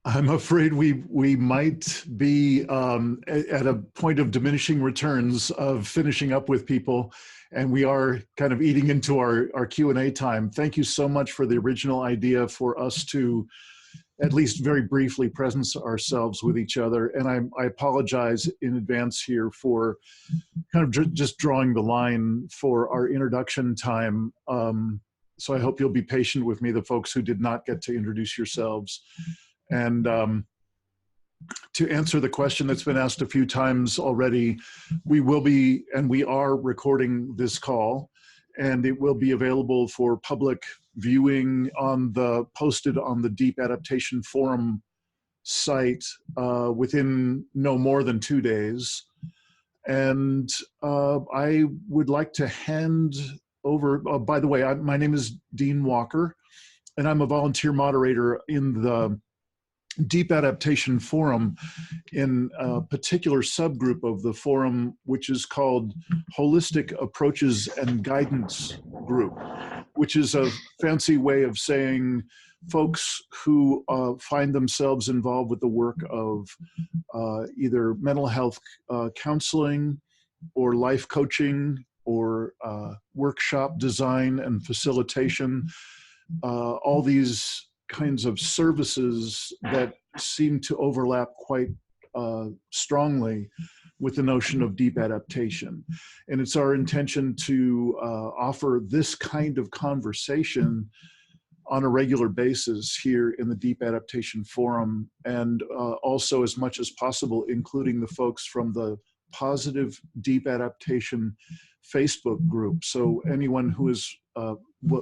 I'm afraid we might be at a point of diminishing returns of finishing up with people, and we are kind of eating into our Q and A time. Thank you so much for the original idea for us to at least very briefly presence ourselves with each other. And I apologize in advance here for kind of just drawing the line for our introduction time. So I hope you'll be patient with me, the folks who did not get to introduce yourselves. And to answer the question that's been asked a few times already, we will be, and we are recording this call, and it will be available for public viewing posted on the Deep Adaptation Forum site within no more than 2 days. And I would like to hand over, by the way, my name is Dean Walker, and I'm a volunteer moderator in the Deep Adaptation Forum, in a particular subgroup of the forum, which is called Holistic Approaches and Guidance Group, which is a fancy way of saying folks who find themselves involved with the work of either mental health counseling or life coaching or workshop design and facilitation, all these kinds of services that seem to overlap quite strongly with the notion of deep adaptation. And it's our intention to offer this kind of conversation on a regular basis here in the Deep Adaptation Forum, and also as much as possible, including the folks from the Positive Deep Adaptation Facebook group. So anyone who is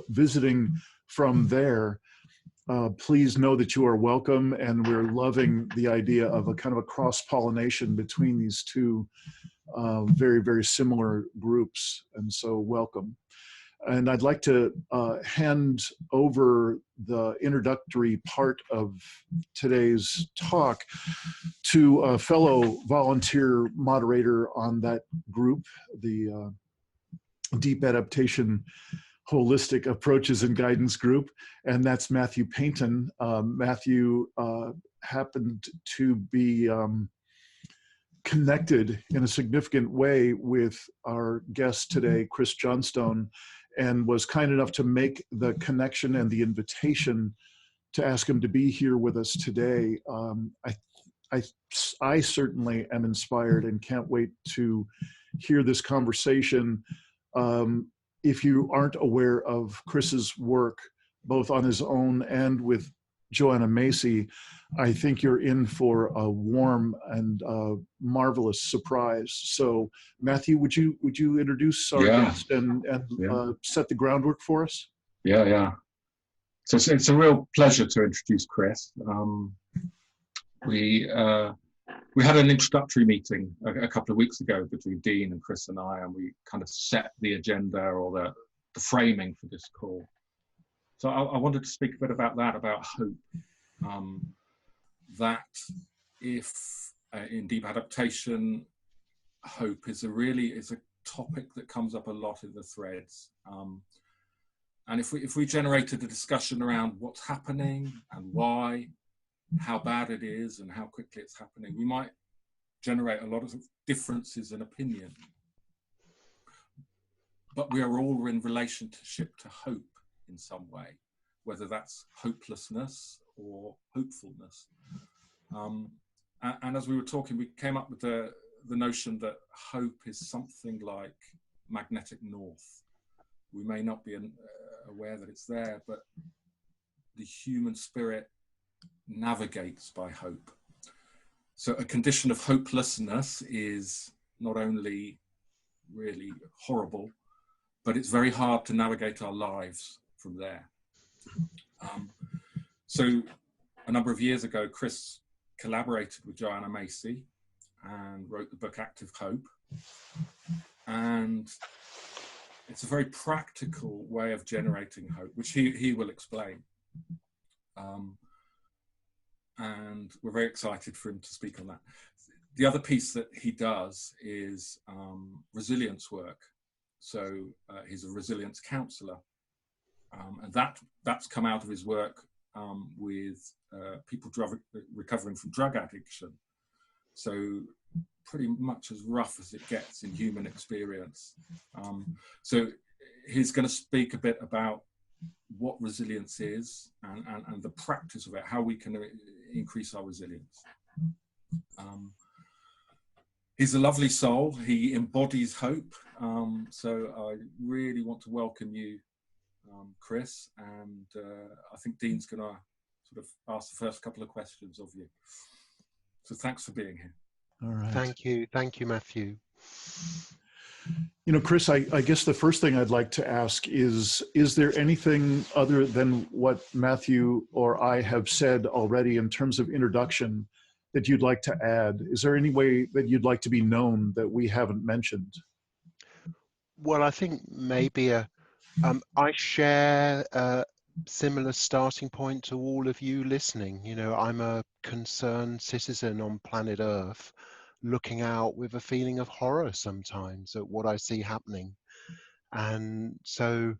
visiting from there, please know that you are welcome, and we're loving the idea of a kind of a cross-pollination between these two very, very similar groups, and so welcome. And I'd like to hand over the introductory part of today's talk to a fellow volunteer moderator on that group, the Deep Adaptation Holistic Approaches and Guidance Group, and that's Matthew Paynton. Matthew happened to be connected in a significant way with our guest today, Chris Johnstone, and was kind enough to make the connection and the invitation to ask him to be here with us today. I certainly am inspired and can't wait to hear this conversation. If you aren't aware of Chris's work, both on his own and with Joanna Macy, I think you're in for a warm and marvelous surprise. So, Matthew, would you introduce our guest and set the groundwork for us? Yeah. So it's a real pleasure to introduce Chris. We had an introductory meeting a couple of weeks ago between Dean and Chris and I, and we kind of set the agenda or the framing for this call. So I wanted to speak a bit about that, about hope. That if in deep adaptation, hope is a topic that comes up a lot in the threads. And if we generated a discussion around what's happening and why, how bad it is and how quickly it's happening, we might generate a lot of differences in opinion. But we are all in relationship to hope in some way, whether that's hopelessness or hopefulness. And as we were talking, we came up with the notion that hope is something like magnetic north. We may not be aware that it's there, but the human spirit navigates by hope. So a condition of hopelessness is not only really horrible, but it's very hard to navigate our lives from there. So a number of years ago, Chris collaborated with Joanna Macy and wrote the book Active Hope. And it's a very practical way of generating hope, which he will explain. And we're very excited for him to speak on that. The other piece that he does is resilience work. So he's a resilience counselor. And that's come out of his work with people recovering from drug addiction. So pretty much as rough as it gets in human experience. So he's going to speak a bit about what resilience is and the practice of it, how we can increase our resilience. He's a lovely soul. He embodies hope. So I really want to welcome you, Chris, and I think Dean's going to sort of ask the first couple of questions of you. So thanks for being here. All right. Thank you, Matthew. You know, Chris, I guess the first thing I'd like to ask is there anything other than what Matthew or I have said already in terms of introduction that you'd like to add? Is there any way that you'd like to be known that we haven't mentioned? Well, I think maybe I share a similar starting point to all of you listening. You know, I'm a concerned citizen on planet Earth, looking out with a feeling of horror sometimes at what I see happening, and so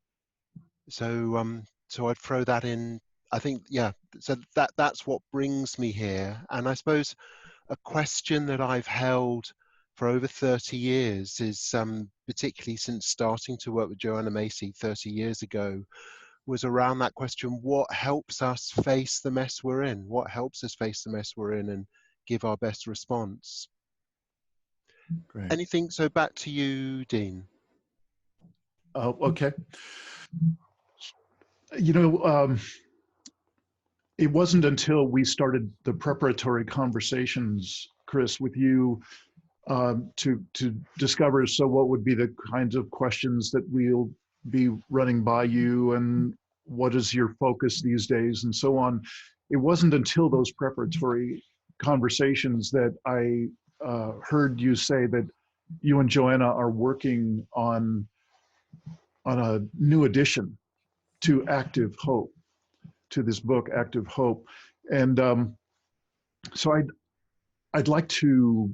I'd throw that in. I think, yeah. So that's what brings me here, and I suppose a question that I've held for over 30 years is, particularly since starting to work with Joanna Macy 30 years ago, was around that question: what helps us face the mess we're in? What helps us face the mess we're in and give our best response? Great. Anything? So back to you, Dean. Okay. You know, it wasn't until we started the preparatory conversations, Chris, with you to discover, so what would be the kinds of questions that we'll be running by you, and what is your focus these days, and so on. It wasn't until those preparatory conversations that I heard you say that you and Joanna are working on a new addition to Active Hope, to this book, Active Hope. And so I'd like to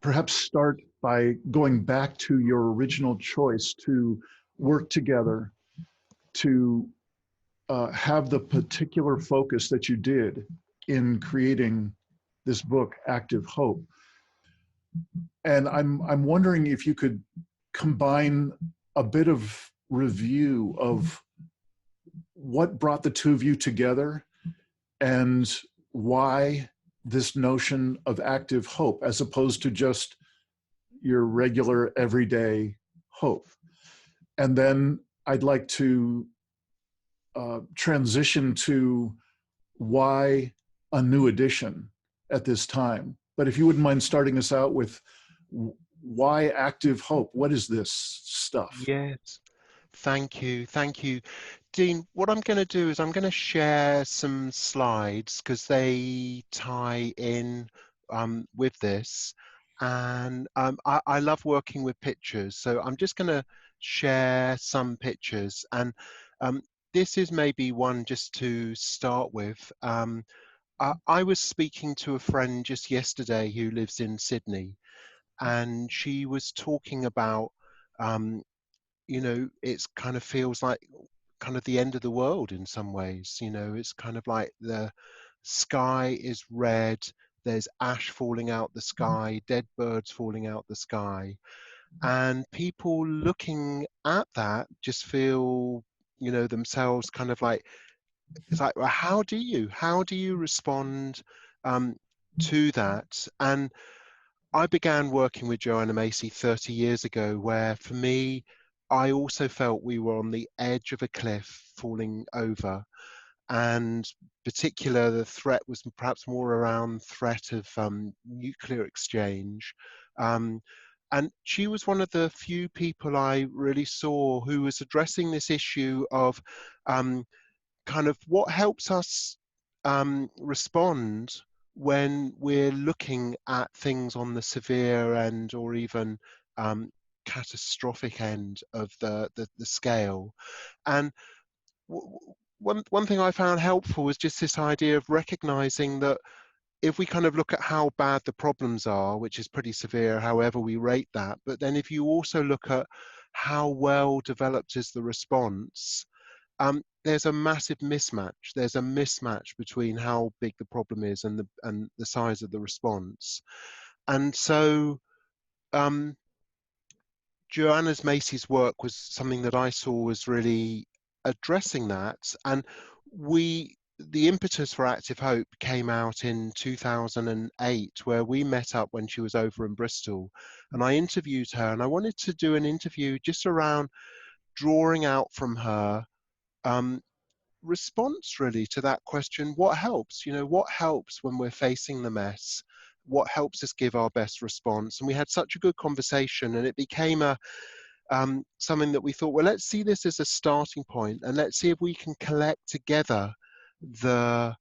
perhaps start by going back to your original choice to work together, to have the particular focus that you did in creating this book, Active Hope. And I'm wondering if you could combine a bit of review of what brought the two of you together and why this notion of active hope as opposed to just your regular everyday hope. And then I'd like to transition to why a new edition at this time. But if you wouldn't mind starting us out with why Active Hope? What is this stuff? Yes, thank you. Dean, what I'm going to do is I'm going to share some slides because they tie in with this. And I love working with pictures. So I'm just going to share some pictures. And this is maybe one just to start with. I was speaking to a friend just yesterday who lives in Sydney, and she was talking about, you know, it's kind of feels like kind of the end of the world in some ways. You know, it's kind of like the sky is red, there's ash falling out the sky, dead birds falling out the sky, and people looking at that just feel, you know, themselves kind of like, it's like, well, how do you respond to that? And I began working with Joanna Macy 30 years ago, where for me, I also felt we were on the edge of a cliff falling over. And particular, the threat was perhaps more around threat of nuclear exchange. And she was one of the few people I really saw who was addressing this issue of kind of what helps us respond when we're looking at things on the severe end or even catastrophic end of the scale. And one thing I found helpful was just this idea of recognizing that if we kind of look at how bad the problems are, which is pretty severe, however we rate that, but then if you also look at how well developed is the response, there's a massive mismatch. There's a mismatch between how big the problem is and the size of the response. And so Joanna Macy's work was something that I saw was really addressing that. And the impetus for Active Hope came out in 2008, where we met up when she was over in Bristol, and I interviewed her, and I wanted to do an interview just around drawing out from her response really to that question: what helps? You know, what helps when we're facing the mess? What helps us give our best response? And we had such a good conversation, and it became something that we thought, well, let's see this as a starting point, and let's see if we can collect together the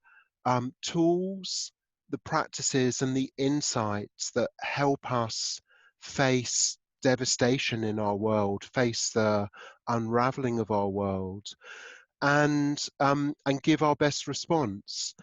tools, the practices, and the insights that help us face devastation in our world, face the unraveling of our world, and give our best response.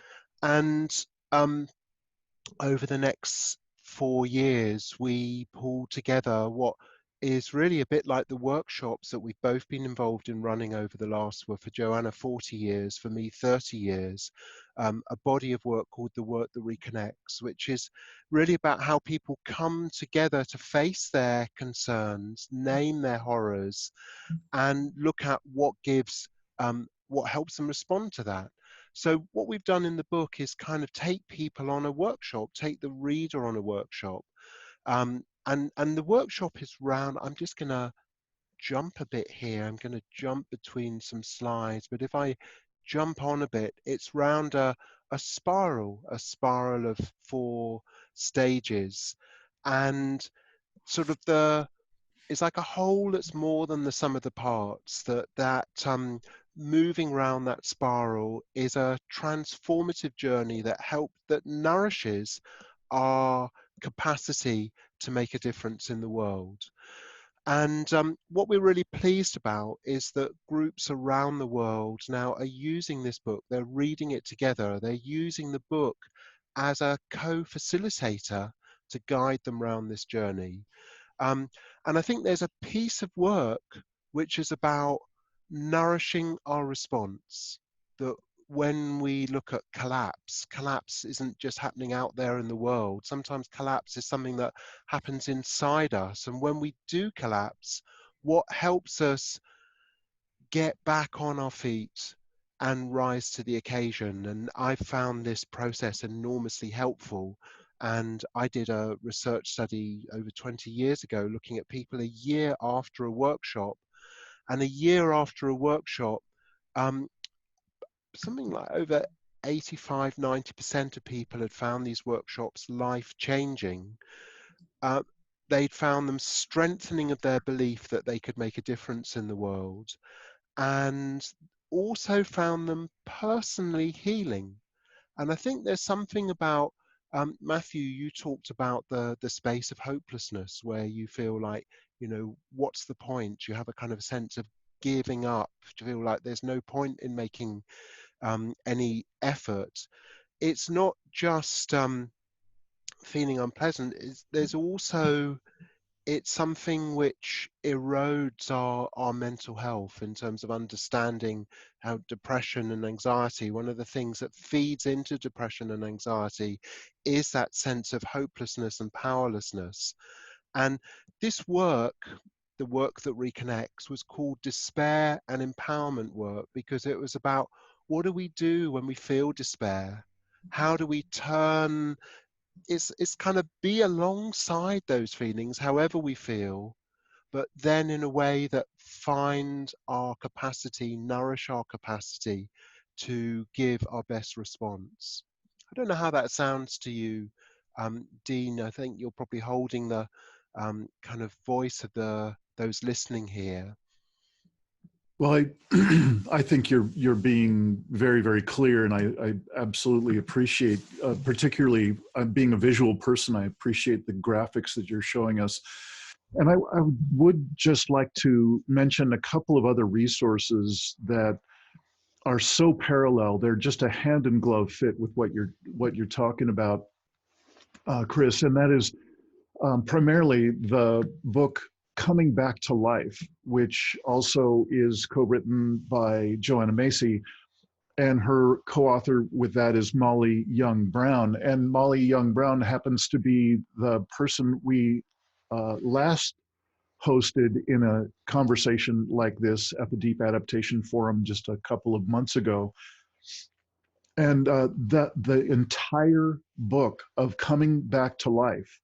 And over the next 4 years, we pulled together what is really a bit like the workshops that we've both been involved in running over the last, well, for Joanna 40 years, for me 30 years, a body of work called the Work That Reconnects, which is really about how people come together to face their concerns, name their horrors, and look at what gives, what helps them respond to that. So what we've done in the book is kind of take people on a workshop, take the reader on a workshop. And the workshop is round, I'm just going to jump a bit here. I'm going to jump between some slides. But if I jump on a bit, it's round a spiral of 4 stages. And sort of it's like a whole that's more than the sum of the parts, that moving around that spiral is a transformative journey that nourishes our capacity to make a difference in the world. And what we're really pleased about is that groups around the world now are using this book. They're reading it together. They're using the book as a co-facilitator to guide them around this journey. And I think there's a piece of work which is about nourishing our response, that when we look at collapse isn't just happening out there in the world. Sometimes collapse is something that happens inside us. And when we do collapse, what helps us get back on our feet and rise to the occasion? And I found this process enormously helpful. And I did a research study over 20 years ago looking at people a year after a workshop. And a year after a workshop, something like over 85–90% of people had found these workshops life-changing. They'd found them strengthening of their belief that they could make a difference in the world, and also found them personally healing. And I think there's something about, Matthew, you talked about the space of hopelessness, where you feel like, you know, what's the point? You have a kind of sense of giving up, to feel like there's no point in making any effort. It's not just feeling unpleasant. There's also, it's something which erodes our mental health in terms of understanding how depression and anxiety, one of the things that feeds into depression and anxiety is that sense of hopelessness and powerlessness. And this work, the Work That Reconnects, was called Despair and Empowerment Work, because it was about, what do we do when we feel despair? How do we turn, it's kind of be alongside those feelings, however we feel, but then in a way that find our capacity, nourish our capacity to give our best response. I don't know how that sounds to you, Dean. I think you're probably holding the kind of voice of those listening here. Well, I think you're being very, very clear, and I absolutely appreciate, particularly being a visual person, I appreciate the graphics that you're showing us. And I would just like to mention a couple of other resources that are so parallel. They're just a hand in glove fit with what you're talking about, Chris, and that is primarily the book Coming Back to Life, which also is co-written by Joanna Macy, and her co-author with that is Molly Young Brown. And Molly Young Brown happens to be the person we last hosted in a conversation like this at the Deep Adaptation Forum just a couple of months ago. And the entire book of Coming Back to Life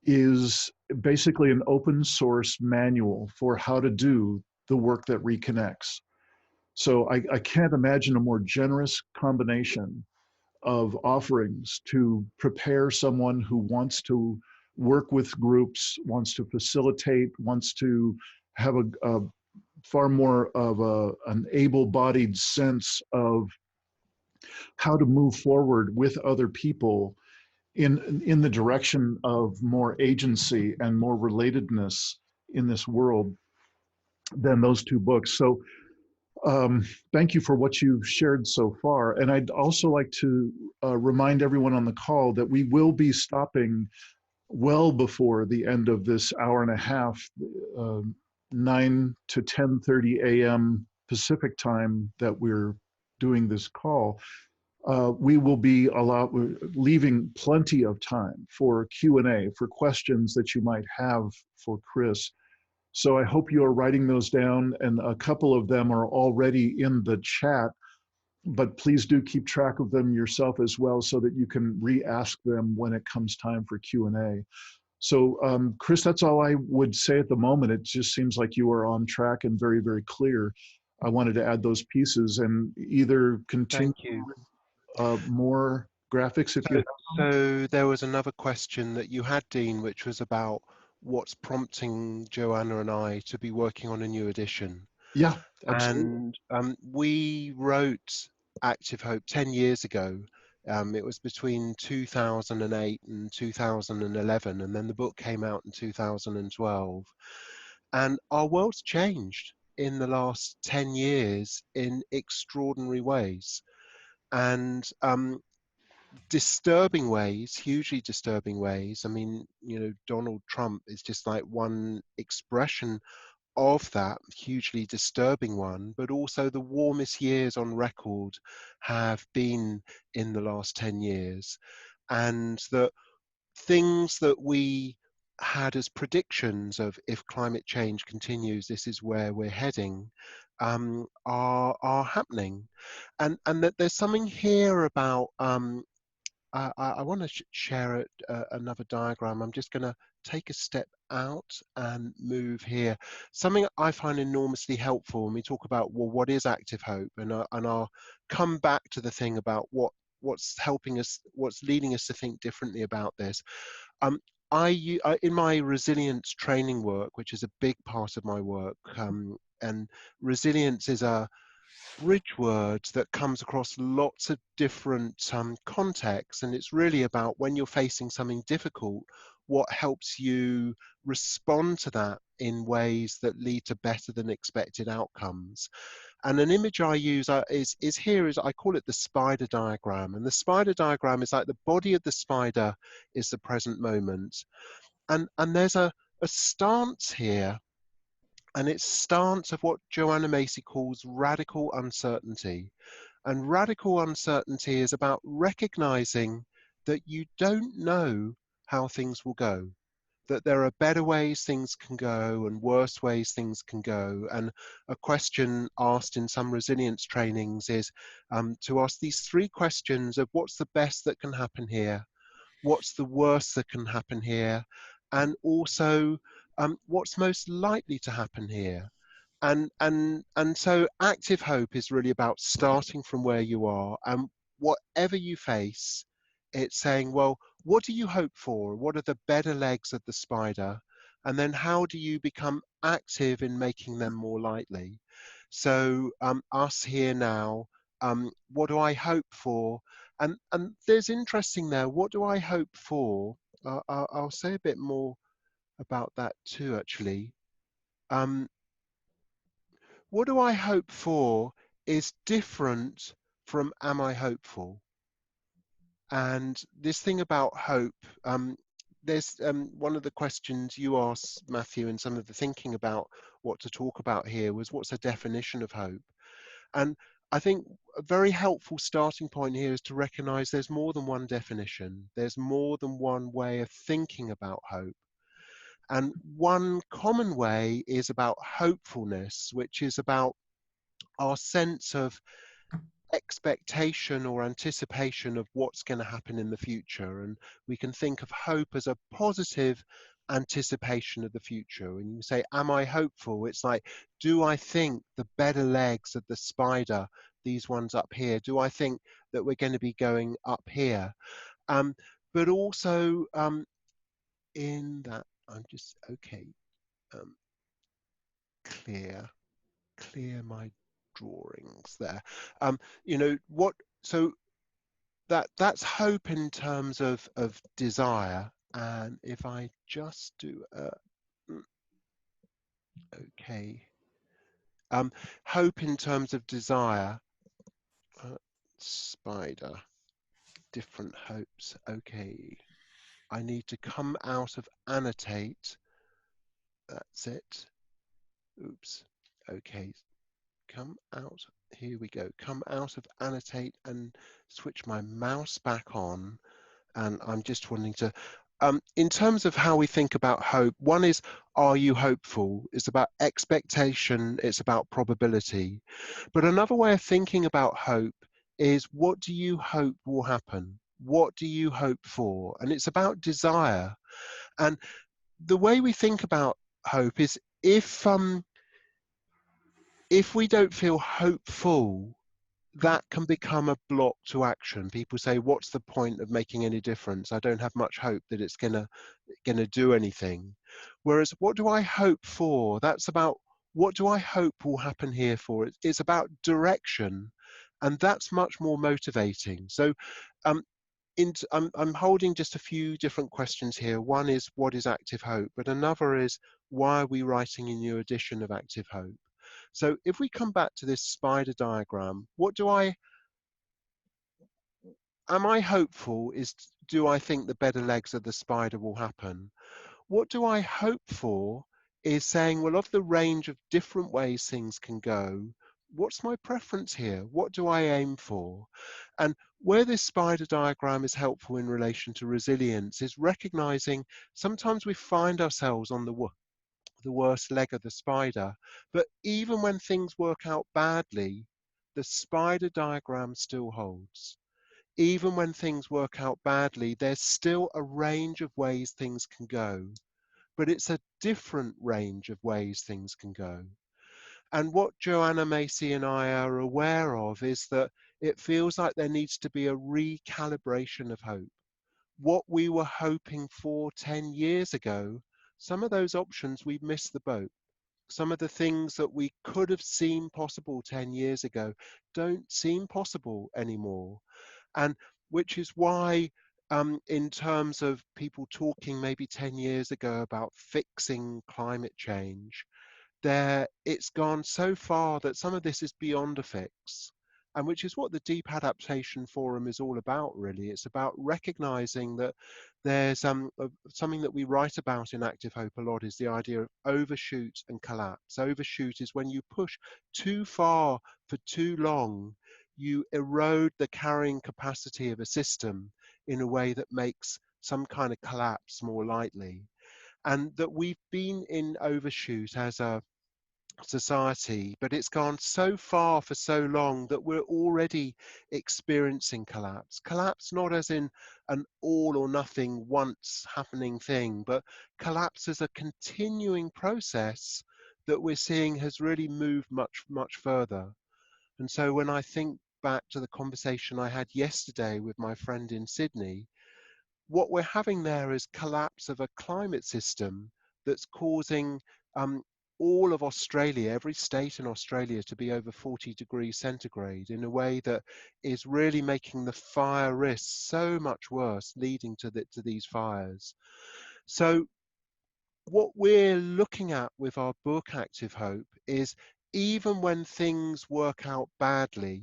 is basically an open source manual for how to do the work that reconnects. So I can't imagine a more generous combination of offerings to prepare someone who wants to work with groups, wants to facilitate, wants to have a far more of an able-bodied sense of how to move forward with other people in the direction of more agency and more relatedness in this world than those two books. So thank you for what you've shared so far. And I'd also like to remind everyone on the call that we will be stopping well before the end of this hour and a half, 9 to 10:30 a.m. Pacific time that we're doing this call. We will be leaving plenty of time for Q and A, for questions that you might have for Chris. So I hope you are writing those down, and a couple of them are already in the chat, but please do keep track of them yourself as well so that you can re-ask them when it comes time for Q and A. So Chris, that's all I would say at the moment. It just seems like you are on track and very, very clear. I wanted to add those pieces and either continue Thank you. more graphics if you have them. So there was another question that you had, Dean, which was about what's prompting Joanna and I to be working on a new edition. Yeah, absolutely. And we wrote Active Hope 10 years ago. It was between 2008 and 2011, and then the book came out in 2012. And our world's changed in the last 10 years in extraordinary ways. And disturbing ways, hugely disturbing ways. I mean, you know, Donald Trump is just like one expression of that hugely disturbing one, but also the warmest years on record have been in the last 10 years. And that things that we had as predictions of if climate change continues, this is where we're heading, are happening. And that there's something here about I want to share another diagram. I'm just going to take a step out and move here. Something I find enormously helpful when we talk about, well, what is active hope? And I'll come back to the thing about what's helping us, what's leading us to think differently about this. In my resilience training work, which is a big part of my work, and resilience is a bridge word that comes across lots of different contexts, and it's really about when you're facing something difficult, what helps you respond to that in ways that lead to better than expected outcomes. And an image I use is here, is I call it the spider diagram. And the spider diagram is like the body of the spider is the present moment. And there's a stance here, and it's stance of what Joanna Macy calls radical uncertainty. And radical uncertainty is about recognizing that you don't know how things will go, that there are better ways things can go and worse ways things can go. And a question asked in some resilience trainings is to ask these three questions of what's the best that can happen here, what's the worst that can happen here, and also what's most likely to happen here. And so active hope is really about starting from where you are, and whatever you face, it's saying, well, what do you hope for? What are the better legs of the spider? And then how do you become active in making them more likely? So us here now, what do I hope for? And there's interesting there, what do I hope for? I'll say a bit more about that too, actually. What do I hope for is different from am I hopeful? And this thing about hope, there's one of the questions you asked, Matthew, and some of the thinking about what to talk about here was, what's a definition of hope? And I think a very helpful starting point here is to recognize there's more than one definition. There's more than one way of thinking about hope. And one common way is about hopefulness, which is about our sense of expectation or anticipation of what's going to happen in the future. And we can think of hope as a positive anticipation of the future. When you say, am I hopeful? It's like, do I think the better legs of the spider, these ones up here, do I think that we're going to be going up here? But also in that, I'm just, okay, clear my drawings there. You know what, so that's hope in terms of desire. And if I just do okay, hope in terms of desire, spider, different hopes. Okay, I need to come out of annotate. That's it. Oops. Okay, come out. Here we go. Come out of annotate and switch my mouse back on. And I'm just wanting to, in terms of how we think about hope, one is, are you hopeful? It's about expectation, it's about probability. But another way of thinking about hope is, what do you hope will happen? What do you hope for? And it's about desire. And the way we think about hope is, if we don't feel hopeful, that can become a block to action. People say, what's the point of making any difference? I don't have much hope that it's gonna do anything. Whereas, what do I hope for? That's about, what do I hope will happen here for? It's about direction, and that's much more motivating. So I'm holding just a few different questions here. One is, what is active hope? But another is, why are we writing a new edition of Active Hope? So if we come back to this spider diagram, am I hopeful? Do I think the better legs of the spider will happen? What do I hope for is saying, well, of the range of different ways things can go, what's my preference here? What do I aim for? And where this spider diagram is helpful in relation to resilience is recognizing sometimes we find ourselves on the worst leg of the spider, but even when things work out badly, the spider diagram still holds. Even when things work out badly, there's still a range of ways things can go, but it's a different range of ways things can go. And what Joanna Macy and I are aware of is that it feels like there needs to be a recalibration of hope. What we were hoping for 10 years ago, some of those options, we've missed the boat. Some of the things that we could have seen possible 10 years ago don't seem possible anymore. And which is why, in terms of people talking maybe 10 years ago about fixing climate change, it's gone so far that some of this is beyond a fix. And which is what the Deep Adaptation Forum is all about, really. It's about recognizing that there's something that we write about in Active Hope a lot, is the idea of overshoot and collapse. Overshoot is when you push too far for too long, you erode the carrying capacity of a system in a way that makes some kind of collapse more likely. And that we've been in overshoot as a society, but it's gone so far for so long that we're already experiencing collapse. Collapse not as in an all or nothing once happening thing, but collapse as a continuing process that we're seeing has really moved much further. And so when I think back to the conversation I had yesterday with my friend in Sydney, what we're having there is collapse of a climate system that's causing all of Australia, every state in Australia, to be over 40 degrees centigrade in a way that is really making the fire risk so much worse, leading to these fires. So what we're looking at with our book Active Hope is, even when things work out badly,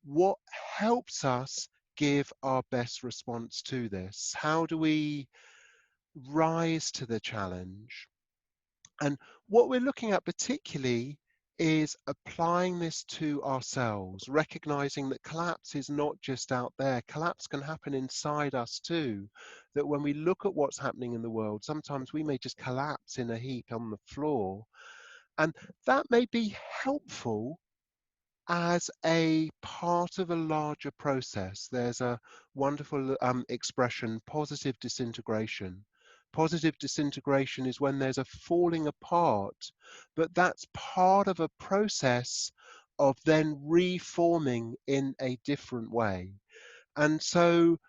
what helps us give our best response to this? How do we rise to the challenge. And what we're looking at particularly is applying this to ourselves, recognizing that collapse is not just out there. Collapse can happen inside us too. That when we look at what's happening in the world, sometimes we may just collapse in a heap on the floor. And that may be helpful as a part of a larger process. There's a wonderful expression, positive disintegration. Positive disintegration is when there's a falling apart, but that's part of a process of then reforming in a different way. And so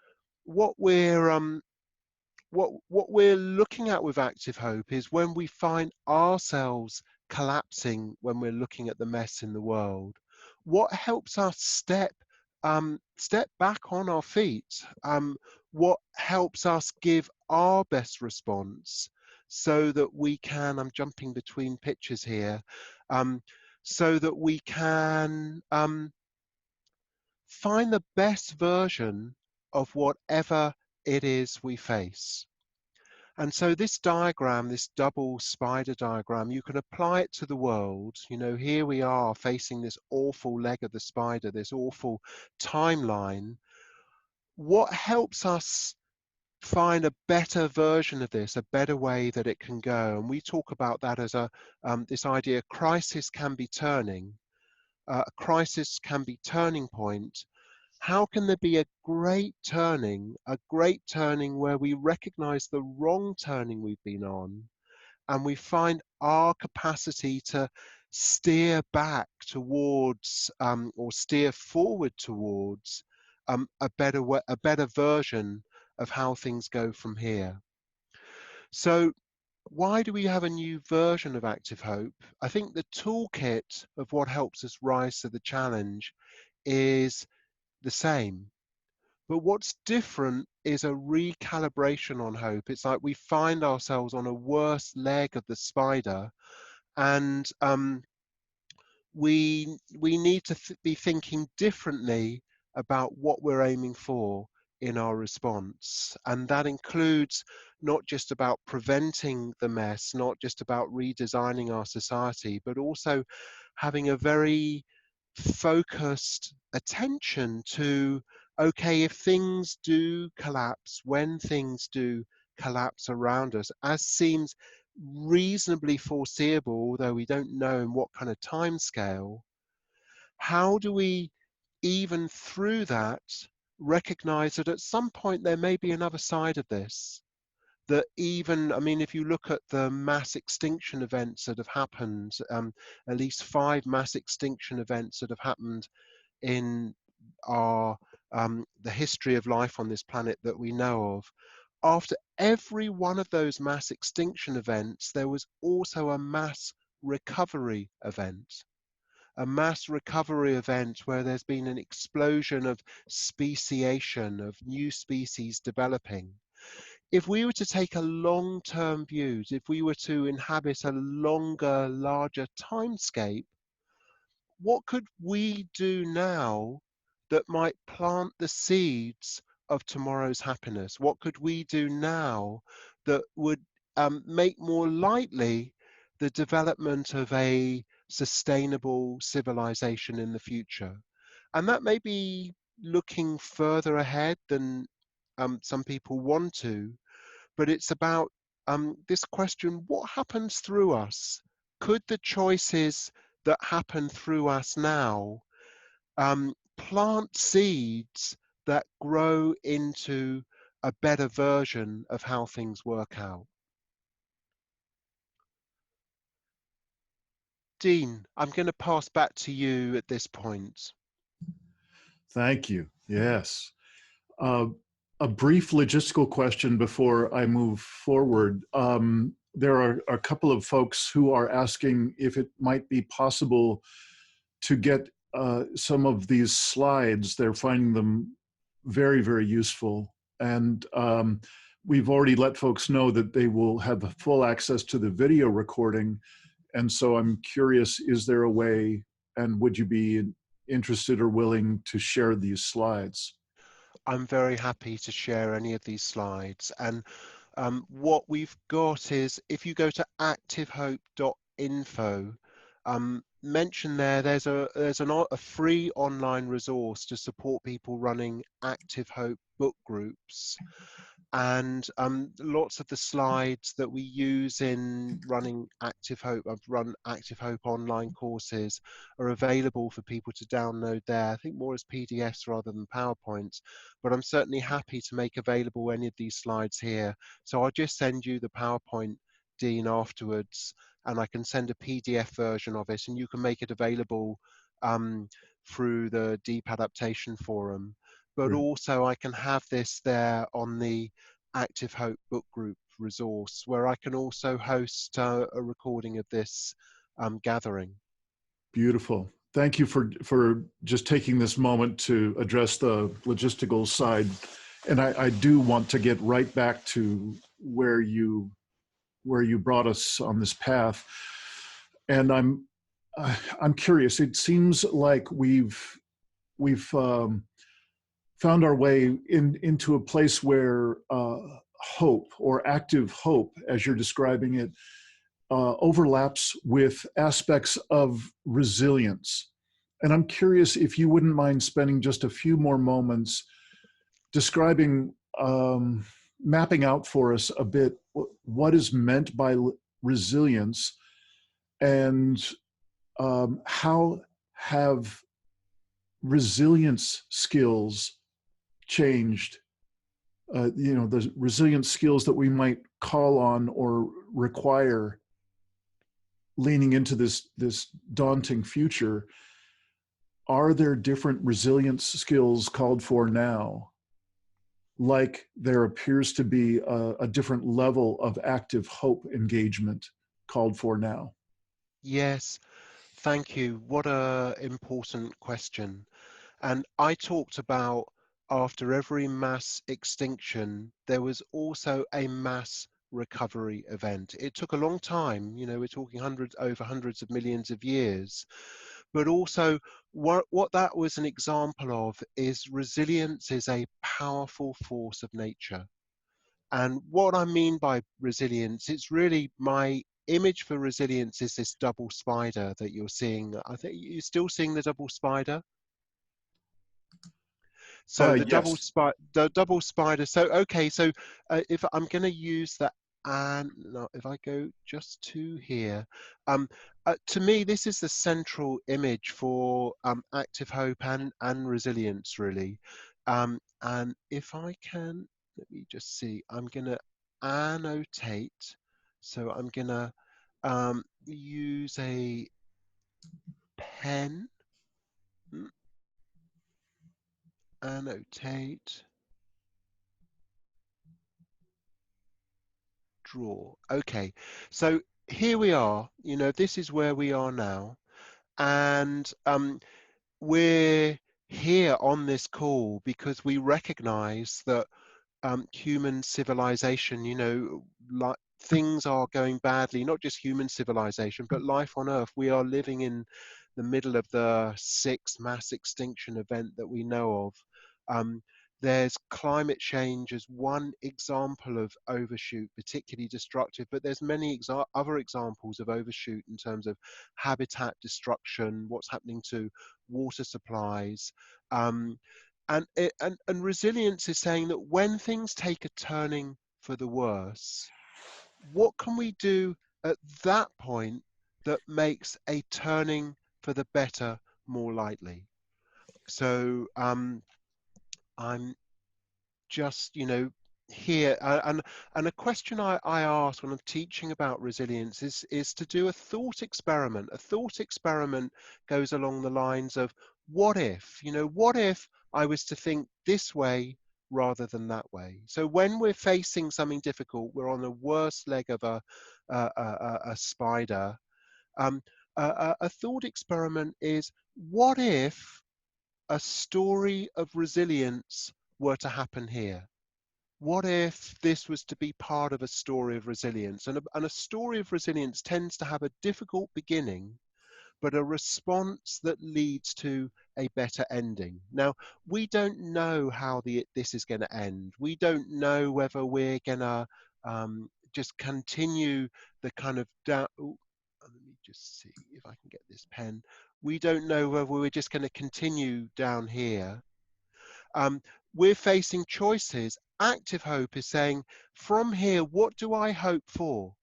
what we're looking at with Active Hope is when we find ourselves collapsing when we're looking at the mess in the world, what helps us step back on our feet, what helps us give our best response so that we can, I'm jumping between pictures here, so that we can find the best version of whatever it is we face. And so this diagram, this double spider diagram, you can apply it to the world. You know, here we are facing this awful leg of the spider, this awful timeline. What helps us find a better version of this, a better way that it can go? And we talk about that as this idea, crisis can be turning. A crisis can be turning point. How can there be a great turning where we recognize the wrong turning we've been on, and we find our capacity to steer back towards or steer forward towards a better version of how things go from here. So why do we have a new version of Active Hope? I think the toolkit of what helps us rise to the challenge is the same. But what's different is a recalibration on hope. It's like we find ourselves on a worse leg of the spider, and we need to be thinking differently about what we're aiming for in our response. And that includes not just about preventing the mess, not just about redesigning our society, but also having a very focused attention to, okay, if things do collapse, when things do collapse around us, as seems reasonably foreseeable, although we don't know in what kind of time scale, how do we, even through that, recognize that at some point there may be another side of this? That even, I mean, if you look at the mass extinction events that have happened, at least 5 mass extinction events that have happened in our the history of life on this planet that we know of, after every one of those mass extinction events, there was also a mass recovery event. A mass recovery event where there's been an explosion of speciation, of new species developing. If we were to take a long-term view, if we were to inhabit a longer, larger timescape, what could we do now that might plant the seeds of tomorrow's happiness? What could we do now that would make more likely the development of a sustainable civilization in the future? And that may be looking further ahead than some people want to, but it's about this question, what happens through us? Could the choices that happen through us now plant seeds that grow into a better version of how things work out? Dean, I'm going to pass back to you at this point. Thank you. Yes. A brief logistical question before I move forward. There are a couple of folks who are asking if it might be possible to get some of these slides. They're finding them very, very useful. And we've already let folks know that they will have full access to the video recording. And so I'm curious, is there a way, and would you be interested or willing to share these slides? I'm very happy to share any of these slides. And what we've got is, if you go to activehope.info, mention there's a free online resource to support people running Active Hope book groups. And lots of the slides that we use in running Active Hope, I've run Active Hope online courses, are available for people to download there. I think more as PDFs rather than PowerPoints, but I'm certainly happy to make available any of these slides here. So I'll just send you the PowerPoint, Dean, afterwards, and I can send a PDF version of it, and you can make it available through the Deep Adaptation Forum. But also I can have this there on the Active Hope book group resource, where I can also host a recording of this gathering. Beautiful. Thank you for just taking this moment to address the logistical side. And I do want to get right back to where you brought us on this path. And I'm curious. It seems like we've found our way into a place where hope, or active hope, as you're describing it, overlaps with aspects of resilience. And I'm curious if you wouldn't mind spending just a few more moments describing, mapping out for us a bit what is meant by resilience, and how have resilience skills changed, the resilience skills that we might call on or require leaning into this daunting future. Are there different resilience skills called for now? Like there appears to be a different level of active hope engagement called for now. Yes, thank you. What a important question. And I talked about, after every mass extinction, there was also a mass recovery event. It took a long time, we're talking over hundreds of millions of years, but also what that was an example of is resilience is a powerful force of nature. And what I mean by resilience, it's really, my image for resilience is this double spider that you're seeing. I think you're still seeing the double spider. So the yes. double spider. So okay, so if I'm going to use that, and no, if I go just to here, to me this is the central image for active hope and resilience, really. And if I can, let me just see. I'm going to annotate. So I'm going to use a pen. Annotate. Draw. Okay, so here we are. This is where we are now, and we're here on this call because we recognize that human civilization, like things are going badly, not just human civilization, but life on Earth. We are living in the middle of the 6th mass extinction event that we know of. There's climate change as one example of overshoot, particularly destructive, but there's many other examples of overshoot in terms of habitat destruction, what's happening to water supplies. And resilience is saying that when things take a turning for the worse, what can we do at that point that makes a turning for the better more likely? So I'm just, here, and a question I ask when I'm teaching about resilience is to do a thought experiment. A thought experiment goes along the lines of, what if, what if I was to think this way rather than that way? So when we're facing something difficult, we're on the worst leg of a spider. A thought experiment is, what if a story of resilience were to happen here? What if this was to be part of a story of resilience? And a story of resilience tends to have a difficult beginning, but a response that leads to a better ending. Now, we don't know how this is going to end. We don't know whether we're going to just continue the kind of down. Let me just see if I can get this pen. We don't know whether we're just going to continue down here. We're facing choices. Active hope is saying, from here, what do I hope for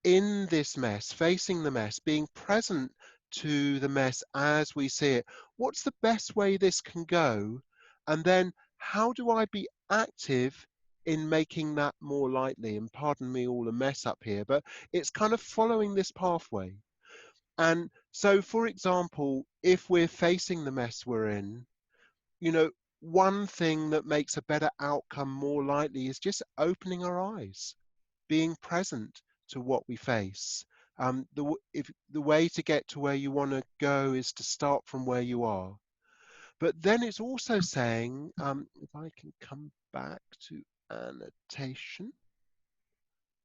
in this mess, facing the mess, being present to the mess as we see it? What's the best way this can go? And then how do I be active in making that more likely? And pardon me all the mess up here, but it's kind of following this pathway. And so, for example, if we're facing the mess we're in, you know, one thing that makes a better outcome more likely is just opening our eyes, being present to what we face. The way to get to where you want to go is to start from where you are. But then it's also saying, if I can come back to annotation,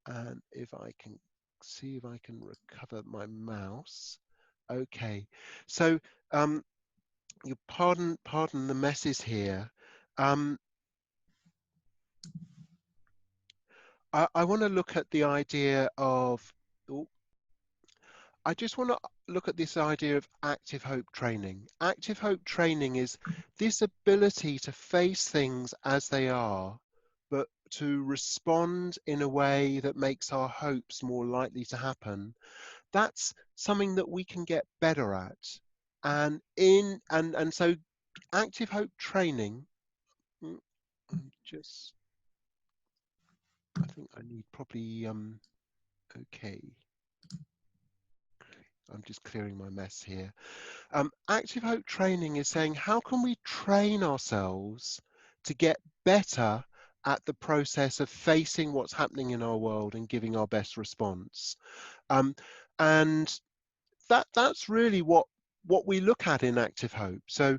and if I can see if I can recover my mouse. Okay, so you pardon the messes here. I want to look at the idea of, I just want to look at this idea of active hope training. Active hope training is this ability to face things as they are, but to respond in a way that makes our hopes more likely to happen. That's something that we can get better at. And so active hope training, I think I need probably, okay. I'm just clearing my mess here. Active hope training is saying, how can we train ourselves to get better at the process of facing what's happening in our world and giving our best response? And that's really what we look at in active hope. So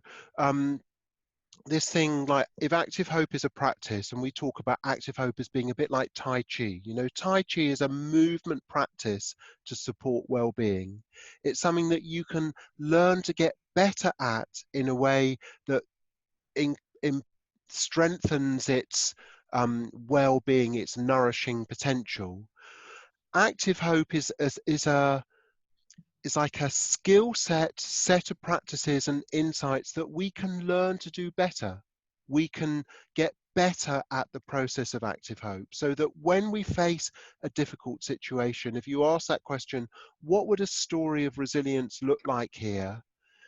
this thing, like, if active hope is a practice, and we talk about active hope as being a bit like Tai Chi, you know, Tai Chi is a movement practice to support well-being. It's something that you can learn to get better at in a way that strengthens its well-being, its nourishing potential. Active hope is like a skill set of practices and insights that we can learn to do better. We can get better at the process of active hope, so that when we face a difficult situation, if you ask that question, what would a story of resilience look like here?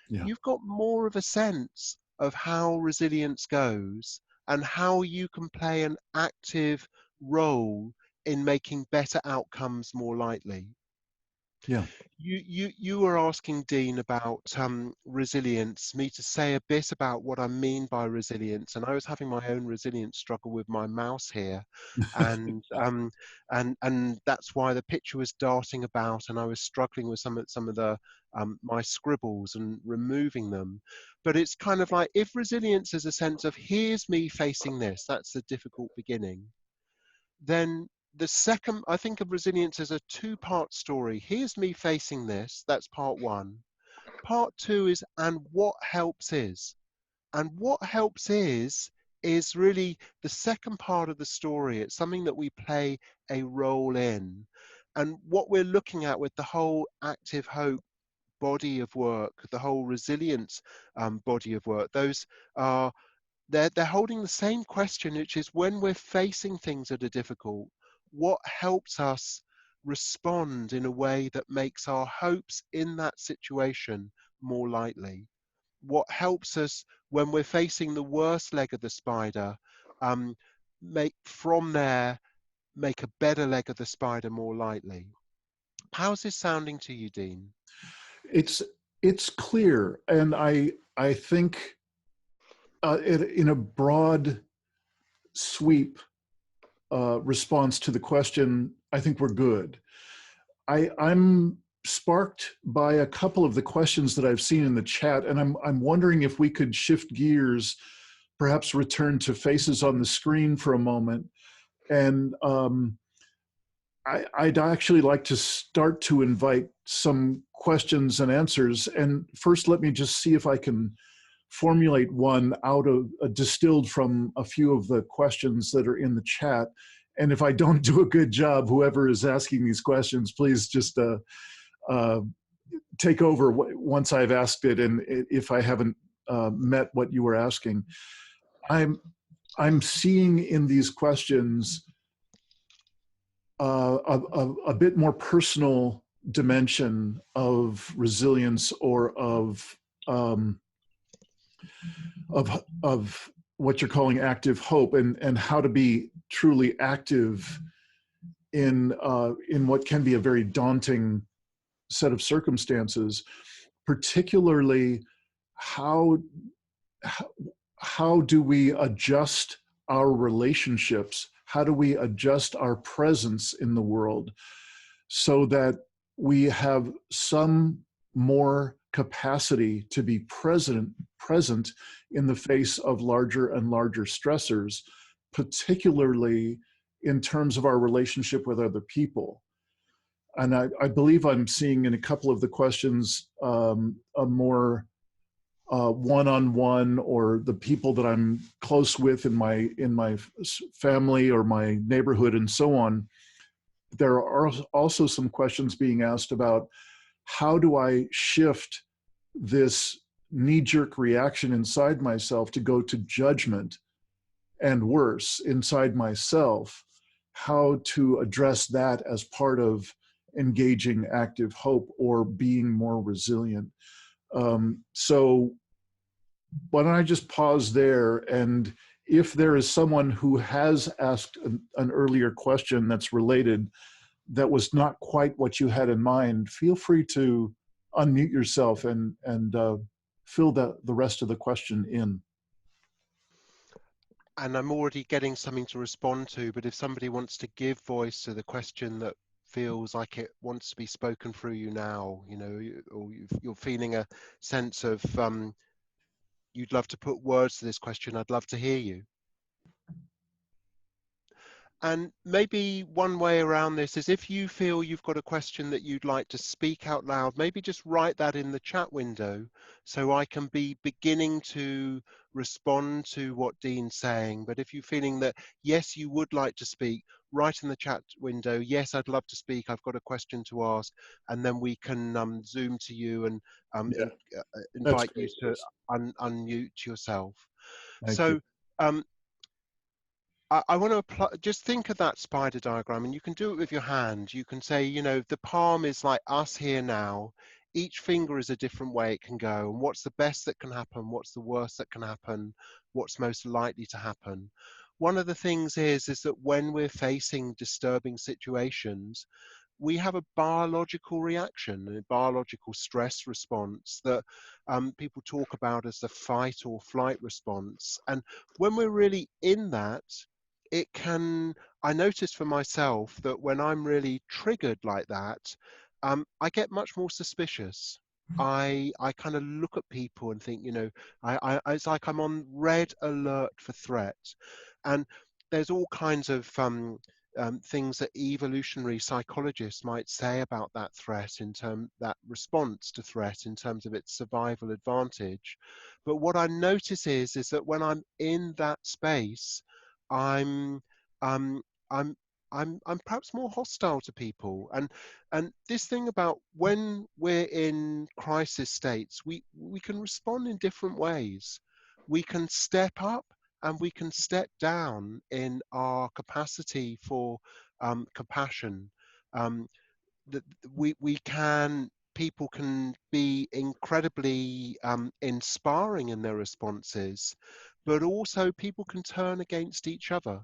Yeah. You've got more of a sense of how resilience goes and how you can play an active role in making better outcomes more likely. Yeah. You were asking Dean about resilience, me to say a bit about what I mean by resilience, and I was having my own resilience struggle with my mouse here, and that's why the picture was darting about, and I was struggling with some of the my scribbles and removing them. But it's kind of like, if resilience is a sense of, here's me facing this, that's the difficult beginning, then the second, I think of resilience as a two-part story. Here's me facing this, that's part one. Part two is, and what helps is. And what helps is really the second part of the story. It's something that we play a role in. And what we're looking at with the whole active hope body of work, the whole resilience body of work, those are, they're holding the same question, which is, when we're facing things that are difficult, what helps us respond in a way that makes our hopes in that situation more likely? What helps us when we're facing the worst leg of the spider, make a better leg of the spider more likely? How's this sounding to you, Dean? It's clear, and I think in a broad sweep response to the question, I think we're good. I'm sparked by a couple of the questions that I've seen in the chat, and I'm wondering if we could shift gears, perhaps return to faces on the screen for a moment. And I'd actually like to start to invite some questions and answers. And first, let me just see if I can formulate one distilled from a few of the questions that are in the chat. And if I don't do a good job, whoever is asking these questions, please just take over once I've asked it, and if I haven't met what you were asking. I'm seeing in these questions a bit more personal dimension of resilience, or of what you're calling active hope, and how to be truly active in what can be a very daunting set of circumstances, particularly how do we adjust our relationships? How do we adjust our presence in the world so that we have some more capacity to be present in the face of larger and larger stressors, particularly in terms of our relationship with other people? And I believe I'm seeing in a couple of the questions a more one-on-one, or the people that I'm close with in my family or my neighborhood and so on. There are also some questions being asked about, how do I shift this knee-jerk reaction inside myself to go to judgment, and worse, inside myself, how to address that as part of engaging active hope or being more resilient. So why don't I just pause there, and if there is someone who has asked an earlier question that's related, that was not quite what you had in mind, feel free to unmute yourself and fill the rest of the question in. And I'm already getting something to respond to, but if somebody wants to give voice to the question that feels like it wants to be spoken through you now, you know, or you're feeling a sense of you'd love to put words to this question, I'd love to hear you. And maybe one way around this is, if you feel you've got a question that you'd like to speak out loud, maybe just write that in the chat window so I can be beginning to respond to what Dean's saying. But if you're feeling that, yes, you would like to speak, write in the chat window, yes, I'd love to speak, I've got a question to ask, and then we can Zoom to you and invite you to unmute yourself. Thank So. you. I want to apply, just think of that spider diagram, and you can do it with your hand. You can say, you know, the palm is like us here now. Each finger is a different way it can go. And what's the best that can happen? What's the worst that can happen? What's most likely to happen? One of the things is that when we're facing disturbing situations, we have a biological reaction, a biological stress response that people talk about as the fight or flight response. And when we're really in that, it can, I notice for myself that when I'm really triggered like that, I get much more suspicious. I kind of look at people and think, you know, it's like I'm on red alert for threat. And there's all kinds of things that evolutionary psychologists might say about that threat, that response to threat in terms of its survival advantage. But what I notice is that when I'm in that space, I'm perhaps more hostile to people, and this thing about when we're in crisis states, we can respond in different ways. We can step up and we can step down in our capacity for compassion. People can be incredibly inspiring in their responses, but also people can turn against each other.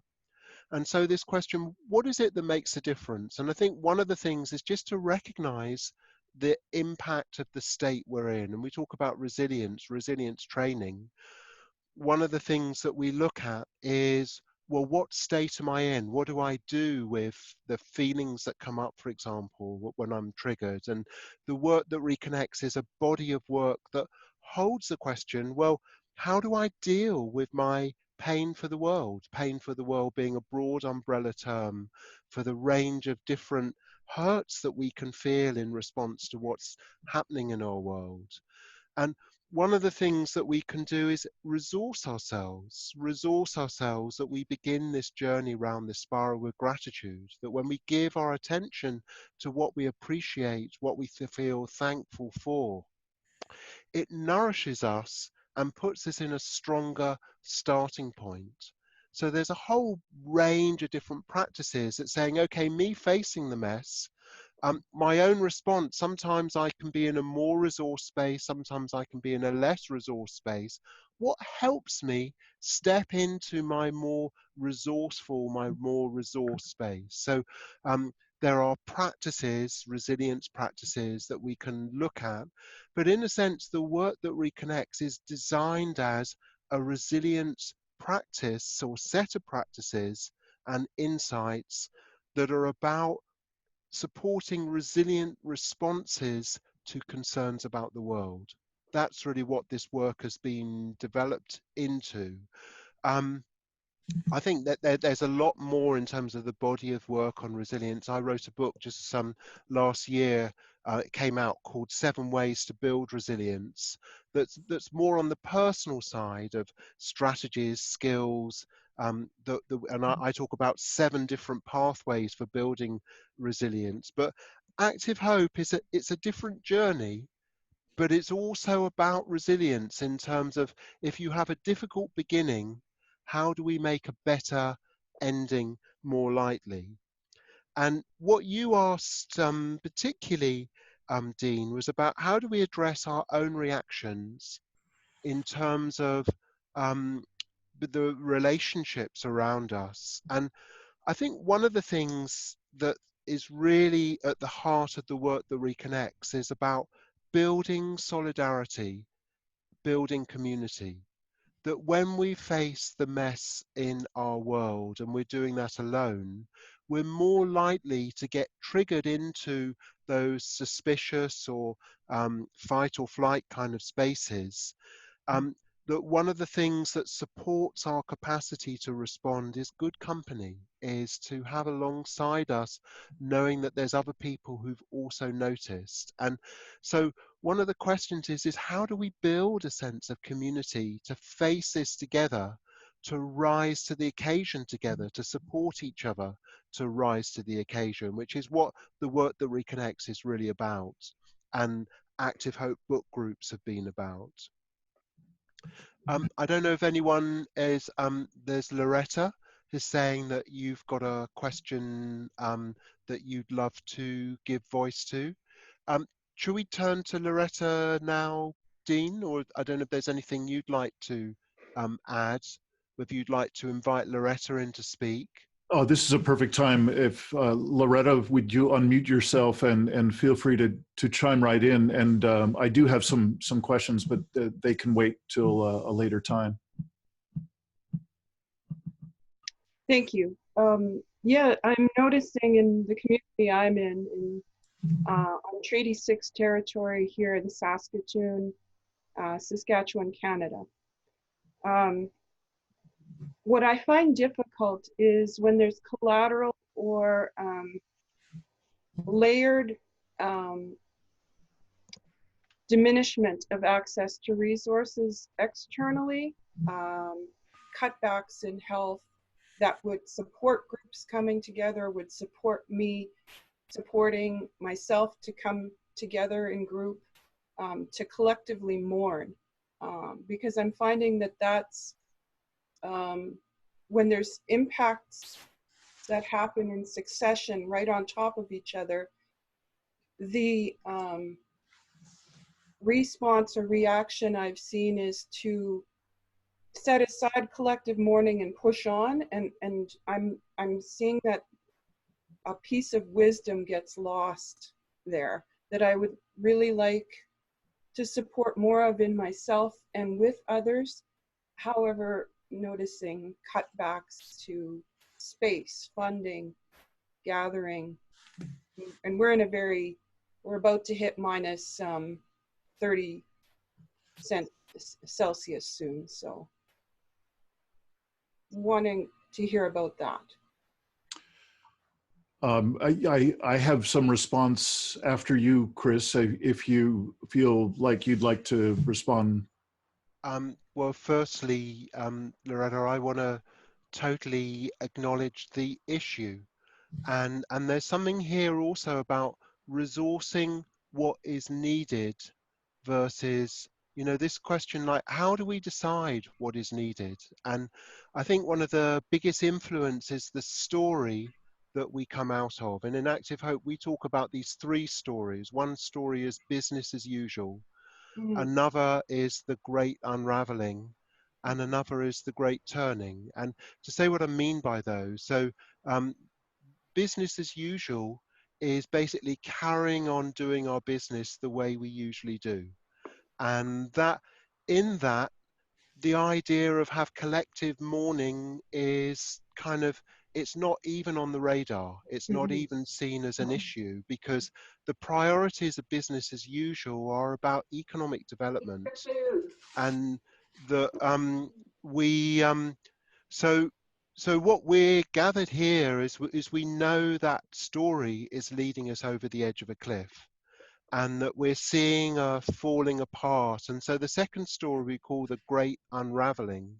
And so this question, what is it that makes a difference? And I think one of the things is just to recognize the impact of the state we're in. And we talk about resilience training. One of the things that we look at is, well, what state am I in? What do I do with the feelings that come up, for example, when I'm triggered? And the Work That Reconnects is a body of work that holds the question, well, how do I deal with my pain for the world? Pain for the world being a broad umbrella term for the range of different hurts that we can feel in response to what's happening in our world. And one of the things that we can do is resource ourselves that we begin this journey around this spiral with gratitude, that when we give our attention to what we appreciate, what we feel thankful for, it nourishes us and puts us in a stronger starting point. So there's a whole range of different practices that's saying, okay, me facing the mess, my own response, sometimes I can be in a more resource space, sometimes I can be in a less resource space. What helps me step into my more resourceful, my more resource space? So there are practices, resilience practices that we can look at, but in a sense, the work that reconnects is designed as a resilience practice or set of practices and insights that are about supporting resilient responses to concerns about the world. That's really what this work has been developed into. I think that there's a lot more in terms of the body of work on resilience. I wrote a book just last year, it came out, called 7 Ways to Build Resilience, that's more on the personal side of strategies, skills, and I talk about 7 different pathways for building resilience. But Active Hope it's a different journey, but it's also about resilience in terms of, if you have a difficult beginning, how do we make a better ending more likely? And what you asked particularly, Dean, was about how do we address our own reactions in terms of the relationships around us. And I think one of the things that is really at the heart of the work that reconnects is about building solidarity, building community. That when we face the mess in our world and we're doing that alone, we're more likely to get triggered into those suspicious or fight or flight kind of spaces. That one of the things that supports our capacity to respond is good company, is to have alongside us, knowing that there's other people who've also noticed. And so one of the questions is how do we build a sense of community to face this together, to rise to the occasion together, to support each other, to rise to the occasion, which is what the work that reconnects is really about, and Active Hope book groups have been about. I don't know if anyone is, there's Loretta who's saying that you've got a question that you'd love to give voice to. Should we turn to Loretta now, Dean? Or I don't know if there's anything you'd like to add, if you'd like to invite Loretta in to speak. Oh, this is a perfect time. If Loretta, would you unmute yourself and feel free to chime right in? And I do have some questions, but they can wait till a later time. Thank you. Yeah, I'm noticing in the community I'm in on Treaty 6 territory here in Saskatoon, Saskatchewan, Canada. What I find difficult is when there's collateral or layered diminishment of access to resources externally, cutbacks in health that would support groups coming together, would support me supporting myself to come together in group to collectively mourn, because I'm finding that that's when there's impacts that happen in succession right on top of each other, the response or reaction I've seen is to set aside collective mourning and push on, and I'm seeing that a piece of wisdom gets lost there that I would really like to support more of in myself and with others. However, noticing cutbacks to space, funding, gathering, and we're about to hit minus 30 Celsius soon, so wanting to hear about that. I have some response after you, Chris, if you feel like you'd like to respond. Well, firstly, Loretta, I want to totally acknowledge the issue. And there's something here also about resourcing what is needed versus, you know, this question like, how do we decide what is needed? And I think one of the biggest influence is the story that we come out of. And in Active Hope, we talk about these three stories. One story is business as usual. Another is the great unraveling, and another is the great turning. And to say what I mean by those, so business as usual is basically carrying on doing our business the way we usually do. And that in that, the idea of have collective mourning is kind of, it's not even on the radar. It's not even seen as an issue, because the priorities of business as usual are about economic development. And the so what we're gathered here is we know that story is leading us over the edge of a cliff, and that we're seeing a falling apart. And so the second story we call the great unraveling.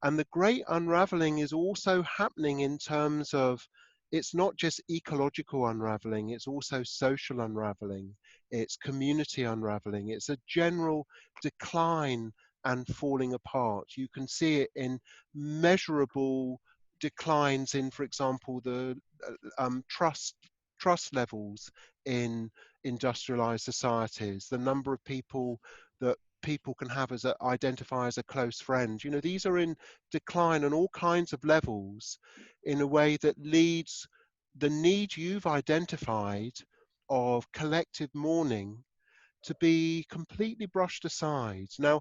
And the great unraveling is also happening in terms of, it's not just ecological unraveling, it's also social unraveling, it's community unraveling, it's a general decline and falling apart. You can see it in measurable declines in, for example, the trust levels in industrialized societies, the number of people that people can have as identify as a close friend. You know, these are in decline on all kinds of levels, in a way that leads the need you've identified of collective mourning to be completely brushed aside. Now,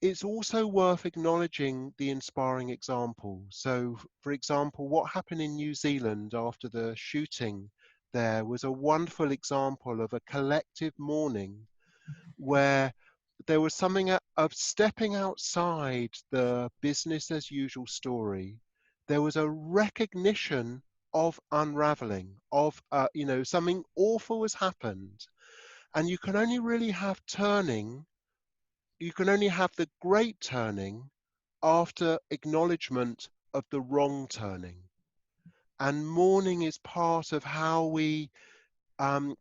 it's also worth acknowledging the inspiring examples. So, for example, what happened in New Zealand after the shooting there was a wonderful example of a collective mourning, where there was something of stepping outside the business as usual story. There was a recognition of unraveling, of, you know, something awful has happened. And you can only really have turning, you can only have the great turning after acknowledgement of the wrong turning. And mourning is part of how we kind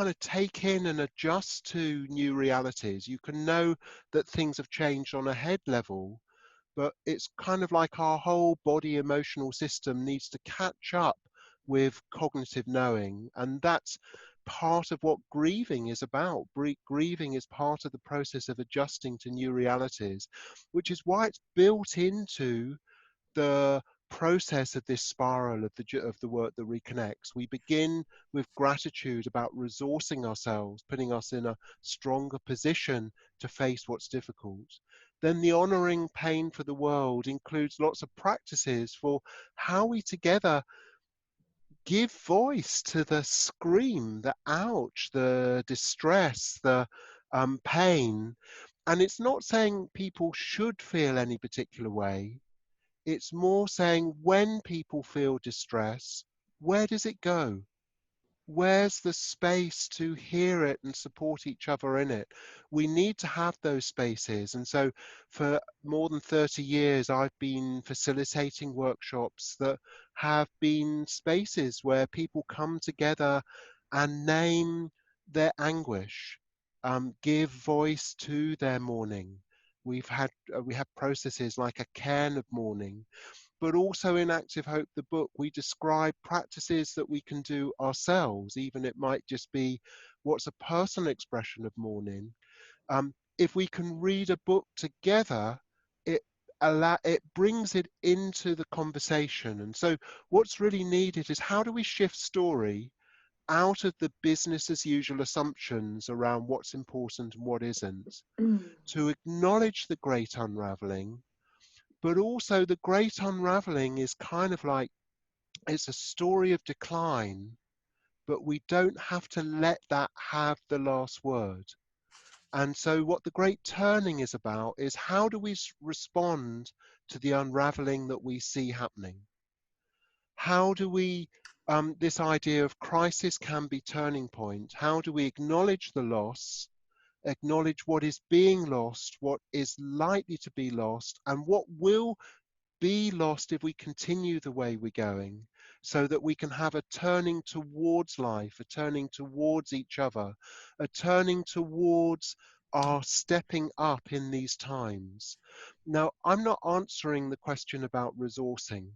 of take in and adjust to new realities. You can know that things have changed on a head level, but it's kind of like our whole body emotional system needs to catch up with cognitive knowing. And that's part of what grieving is about. Grieving is part of the process of adjusting to new realities, which is why it's built into the process of this spiral of the work that reconnects. We begin with gratitude about resourcing ourselves, putting us in a stronger position to face what's difficult. Then the honoring pain for the world includes lots of practices for how we together give voice to the scream, the ouch, the distress, the pain. And it's not saying people should feel any particular way. It's more saying, when people feel distress, where does it go? Where's the space to hear it and support each other in it? We need to have those spaces. And so for more than 30 years, I've been facilitating workshops that have been spaces where people come together and name their anguish, give voice to their mourning. We have processes like a cairn of mourning. But also in Active Hope, the book, we describe practices that we can do ourselves. Even it might just be what's a personal expression of mourning. If we can read a book together, it brings it into the conversation. And so what's really needed is, how do we shift story out of the business as usual assumptions around what's important and what isn't, to acknowledge the great unraveling. But also the great unraveling is kind of like, it's a story of decline, but we don't have to let that have the last word. And so what the great turning is about is, how do we respond to the unraveling that we see happening? How do we this idea of crisis can be turning point. How do we acknowledge the loss, acknowledge what is being lost, what is likely to be lost, and what will be lost if we continue the way we're going, so that we can have a turning towards life, a turning towards each other, a turning towards our stepping up in these times. Now, I'm not answering the question about resourcing.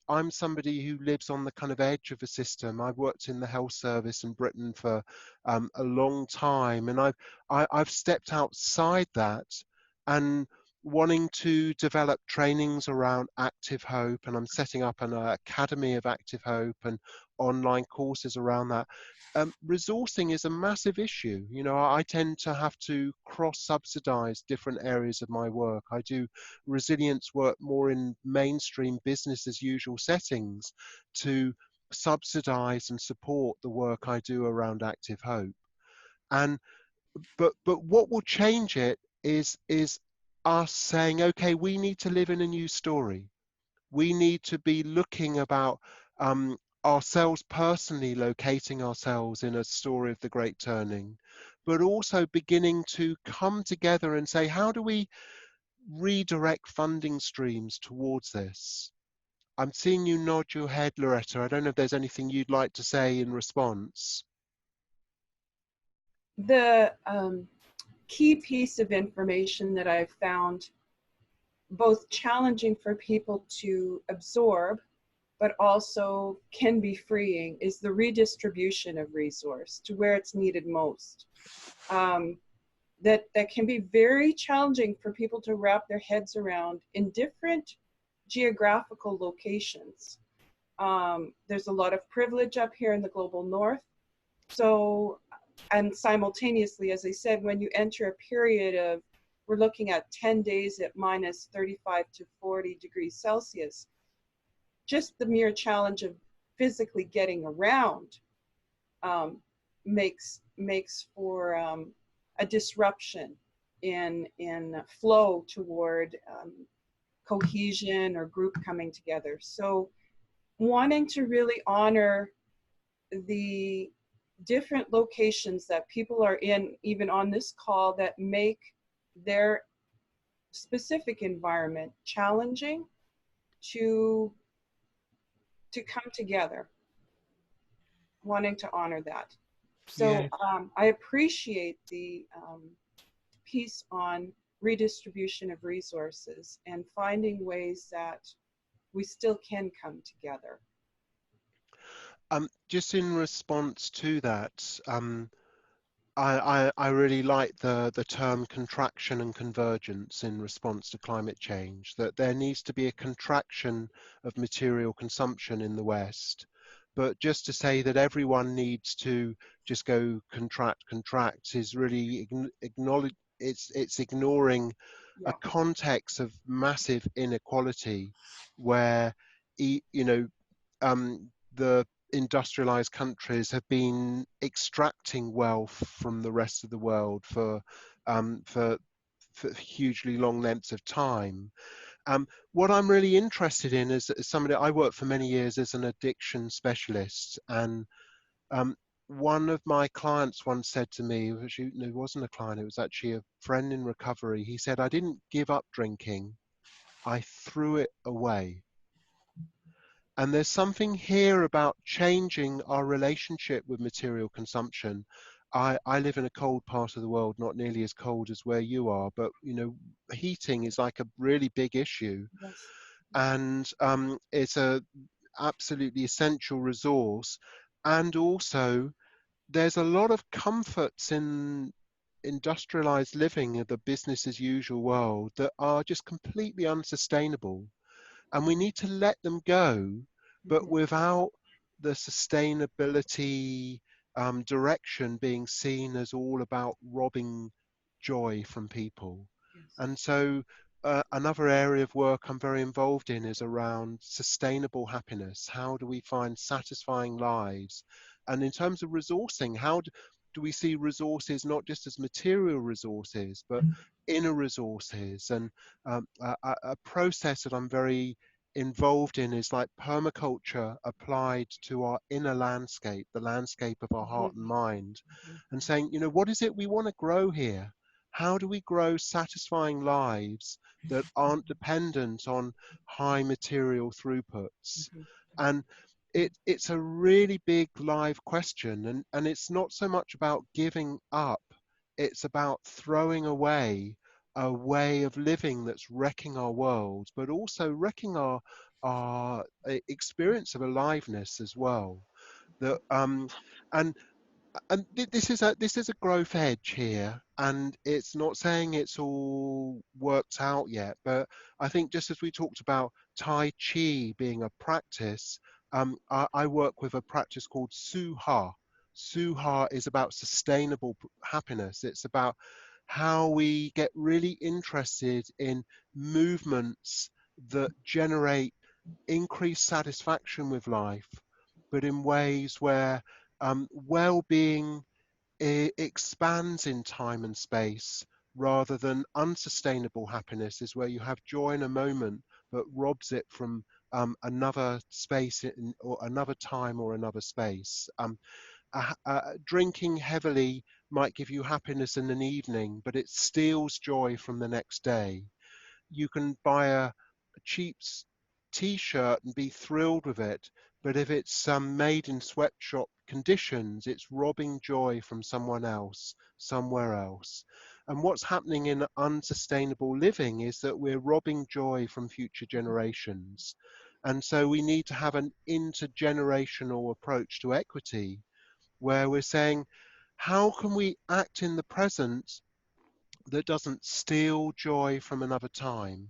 I'm somebody who lives on the kind of edge of a system. I've worked in the health service in Britain for a long time, and I've stepped outside that and wanting to develop trainings around Active Hope, and I'm setting up an Academy of Active Hope and online courses around that. Resourcing is a massive issue. You know, I tend to have to cross-subsidize different areas of my work. I do resilience work more in mainstream business as usual settings to subsidize and support the work I do around Active Hope. And but what will change it is us saying, okay, we need to live in a new story. We need to be looking about ourselves personally, locating ourselves in a story of the Great Turning, but also beginning to come together and say, how do we redirect funding streams towards this? I'm seeing you nod your head, Loretta. I don't know if there's anything you'd like to say in response. The key piece of information that I've found both challenging for people to absorb, but also can be freeing, is the redistribution of resource to where it's needed most. That can be very challenging for people to wrap their heads around in different geographical locations. There's a lot of privilege up here in the global north. So, and simultaneously, as I said, when you enter a period of, we're looking at 10 days at minus 35 to 40 degrees Celsius, just the mere challenge of physically getting around makes for a disruption in flow toward cohesion or group coming together. So wanting to really honor the different locations that people are in, even on this call, that make their specific environment challenging to come together, wanting to honor that. So Yes. I appreciate the piece on redistribution of resources and finding ways that we still can come together. Just in response to that, I really like the term contraction and convergence in response to climate change, that there needs to be a contraction of material consumption in the West. But just to say that everyone needs to just go contract is really it's ignoring a context of massive inequality where, you know, the industrialized countries have been extracting wealth from the rest of the world for hugely long lengths of time. What I'm really interested in is somebody, I worked for many years as an addiction specialist, and one of my clients once said to me, it wasn't a client, it was actually a friend in recovery. He said, I didn't give up drinking, I threw it away. And there's something here about changing our relationship with material consumption. I live in a cold part of the world, not nearly as cold as where you are, but you know, heating is like a really big issue. Yes. And it's a absolutely essential resource. And also, there's a lot of comforts in industrialized living of the business as usual world that are just completely unsustainable. And we need to let them go, but without the sustainability direction being seen as all about robbing joy from people. Yes. And so another area of work I'm very involved in is around sustainable happiness. How do we find satisfying lives? And in terms of resourcing, how do we see resources not just as material resources, but inner resources, and a process that I'm very involved in is like permaculture applied to our inner landscape, the landscape of our heart and mind, and saying, you know, what is it we want to grow here? How do we grow satisfying lives that aren't dependent on high material throughputs? And it's a really big live question, and it's not so much about giving up, it's about throwing away a way of living that's wrecking our world, but also wrecking our experience of aliveness as well. That and this is a growth edge here, and it's not saying it's all worked out yet, but I think just as we talked about Tai Chi being a practice, I work with a practice called Suha. Suha is about sustainable happiness. It's about how we get really interested in movements that generate increased satisfaction with life, but in ways where well-being expands in time and space, rather than unsustainable happiness is where you have joy in a moment but robs it from another space or another time or another space. Drinking heavily might give you happiness in an evening, but it steals joy from the next day. You can buy a cheap t-shirt and be thrilled with it, but if it's made in sweatshop conditions, it's robbing joy from someone else, somewhere else. And what's happening in unsustainable living is that we're robbing joy from future generations. And so we need to have an intergenerational approach to equity, where we're saying, how can we act in the present that doesn't steal joy from another time?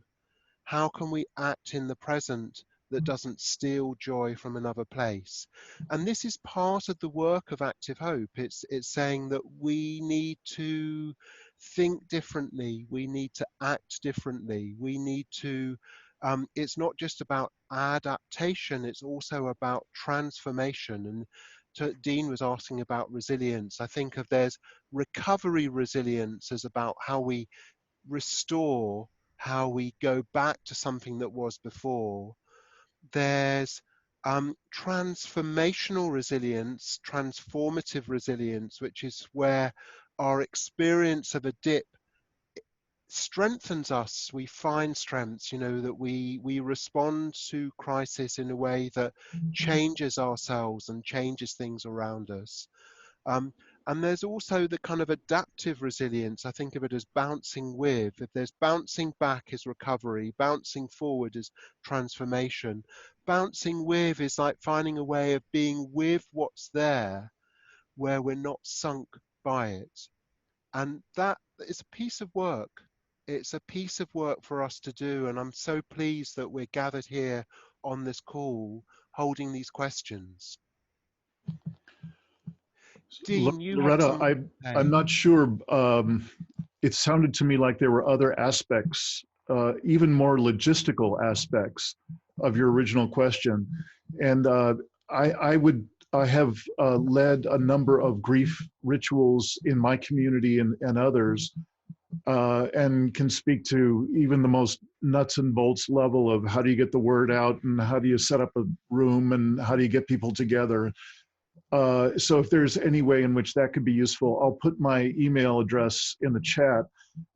How can we act in the present that doesn't steal joy from another place? And this is part of the work of Active Hope. It's saying that we need to think differently, we need to act differently, we need to it's not just about adaptation, it's also about transformation. And Dean was asking about resilience. I think of there's recovery resilience as about how we restore, how we go back to something that was before. There's transformational resilience, transformative resilience, which is where our experience of a dip strengthens us. We find strengths, you know, that we respond to crisis in a way that changes ourselves and changes things around us. And there's also the kind of adaptive resilience. I think of it as bouncing with. If there's bouncing back is recovery, bouncing forward is transformation. Bouncing with is like finding a way of being with what's there, where we're not sunk by it. And that is a piece of work. It's a piece of work for us to do. And I'm so pleased that we're gathered here on this call, holding these questions. Dean, you Loretta, I'm not sure. It sounded to me like there were other aspects, even more logistical aspects of your original question. And I have led a number of grief rituals in my community and others, and can speak to even the most nuts and bolts level of how do you get the word out and how do you set up a room and how do you get people together. So if there's any way in which that could be useful, I'll put my email address in the chat.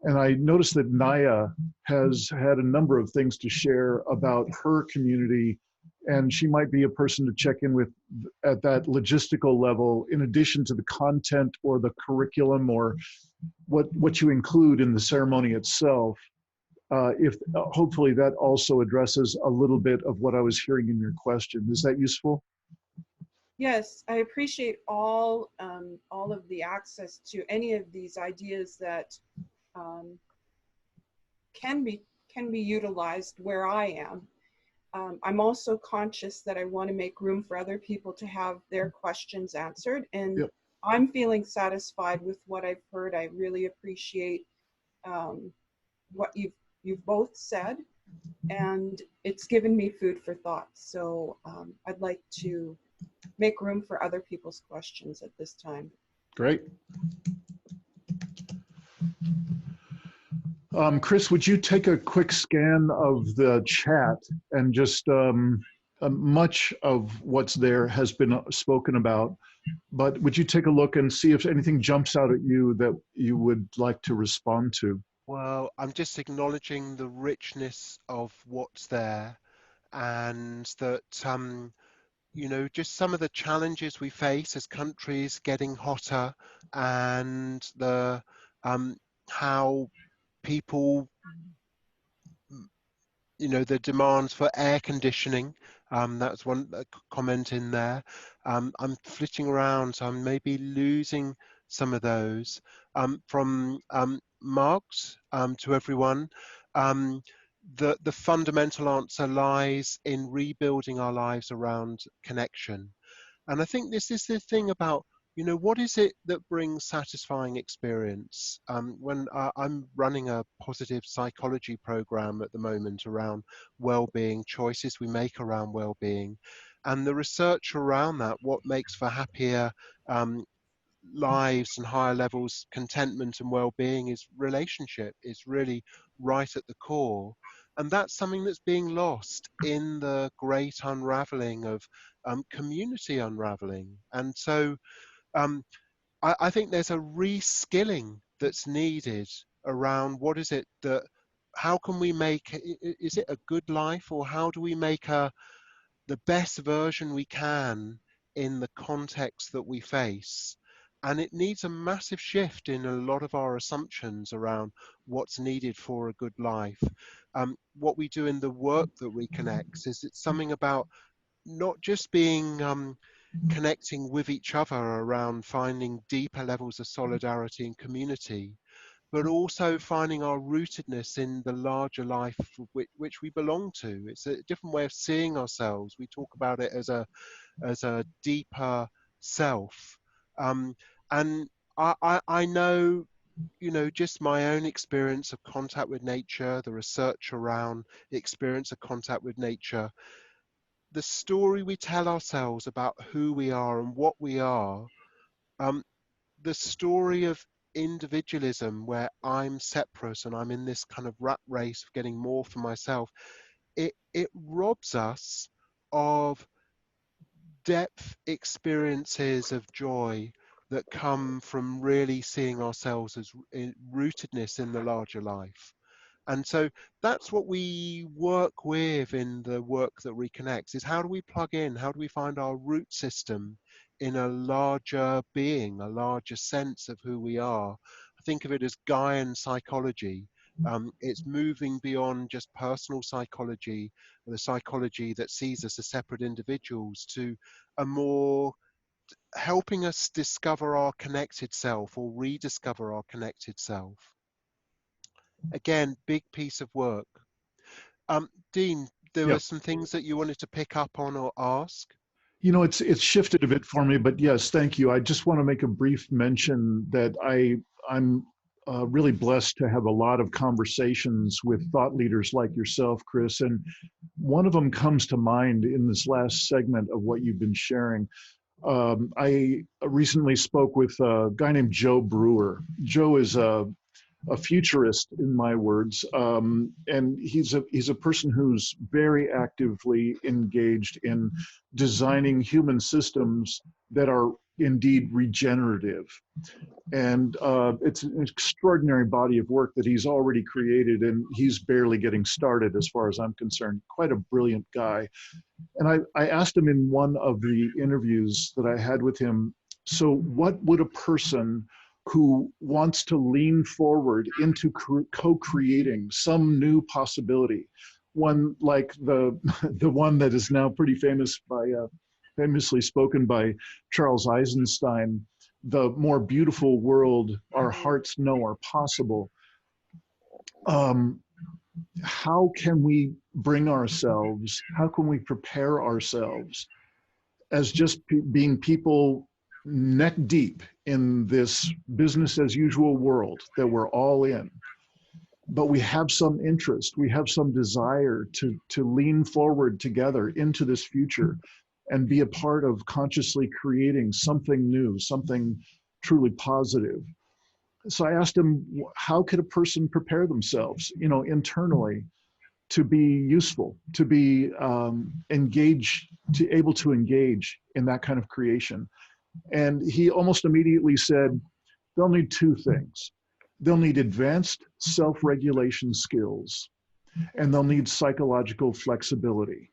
And I noticed that Naya has had a number of things to share about her community, and she might be a person to check in with at that logistical level, in addition to the content or the curriculum or what you include in the ceremony itself. Hopefully that also addresses a little bit of what I was hearing in your question. Is that useful? Yes, I appreciate all of the access to any of these ideas that can be utilized where I am. I'm also conscious that I want to make room for other people to have their questions answered, and yep. I'm feeling satisfied with what I've heard. I really appreciate what you've both said, and it's given me food for thought. So I'd like to make room for other people's questions at this time. Great. Chris, would you take a quick scan of the chat and just much of what's there has been spoken about, but would you take a look and see if anything jumps out at you that you would like to respond to? Well, I'm just acknowledging the richness of what's there, and that you know, just some of the challenges we face as countries getting hotter, and the how people, you know, the demands for air conditioning. That's one comment in there. I'm flitting around, so I'm maybe losing some of those. From Marks to everyone, the fundamental answer lies in rebuilding our lives around connection. And I think this is the thing about, you know, what is it that brings satisfying experience? When I'm running a positive psychology program at the moment around well-being, choices we make around well-being, and the research around that, what makes for happier lives and higher levels contentment and well-being, is relationship, is really right at the core. And that's something that's being lost in the great unraveling of community unraveling. And so I think there's a reskilling that's needed around what is it that, how can we make, is it a good life, or how do we make the best version we can in the context that we face? And it needs a massive shift in a lot of our assumptions around what's needed for a good life. What we do in the work that reconnects is it's something about not just being connecting with each other around finding deeper levels of solidarity and community, but also finding our rootedness in the larger life which we belong to. It's a different way of seeing ourselves. We talk about it as a deeper self. And I know, you know, just my own experience of contact with nature, the research around the experience of contact with nature, the story we tell ourselves about who we are and what we are, the story of individualism where I'm separate and I'm in this kind of rat race of getting more for myself, it robs us of depth experiences of joy that come from really seeing ourselves as rootedness in the larger life. And so that's what we work with in the work that reconnects, is how do we plug in, how do we find our root system in a larger being, a larger sense of who we are. I think of it as Gaian psychology. It's moving beyond just personal psychology, the psychology that sees us as separate individuals, to a more helping us discover our connected self, or rediscover our connected self. Again, big piece of work. Dean, there were some things that you wanted to pick up on or ask? You know, it's shifted a bit for me, but yes, thank you. I just want to make a brief mention that I'm really blessed to have a lot of conversations with thought leaders like yourself, Chris, and one of them comes to mind in this last segment of what you've been sharing. I recently spoke with a guy named Joe Brewer. Joe is a futurist, in my words, and he's a person who's very actively engaged in designing human systems that are indeed regenerative. And it's an extraordinary body of work that he's already created, and he's barely getting started as far as I'm concerned. Quite a brilliant guy. And I asked him in one of the interviews that I had with him, so what would a person who wants to lean forward into co-creating some new possibility, one like the one that is now pretty famous by famously spoken by Charles Eisenstein, the more beautiful world our hearts know are possible. How can we bring ourselves, how can we prepare ourselves as just being people neck deep in this business as usual world that we're all in, but we have some interest, we have some desire to lean forward together into this future and be a part of consciously creating something new, something truly positive. so I asked him, how could a person prepare themselves, you know, internally to be useful, to be engaged, to able to engage in that kind of creation? And he almost immediately said, they'll need two things. They'll need advanced self-regulation skills, and they'll need psychological flexibility.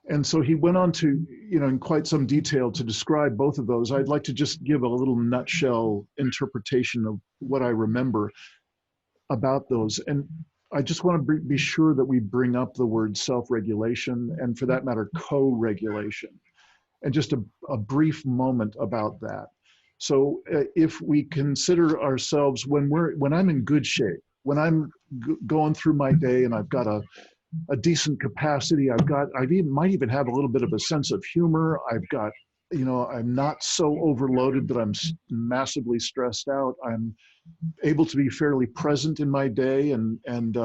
And so he went on to, you know, in quite some detail to describe both of those. I'd like to just give a little nutshell interpretation of what I remember about those. And I just want to be sure that we bring up the word self-regulation, and for that matter, co-regulation, and just a brief moment about that. So if we consider ourselves, when I'm in good shape, when I'm going through my day and I've got a decent capacity, might even have a little bit of a sense of humor. I've got, you know, I'm not so overloaded that I'm massively stressed out. I'm able to be fairly present in my day and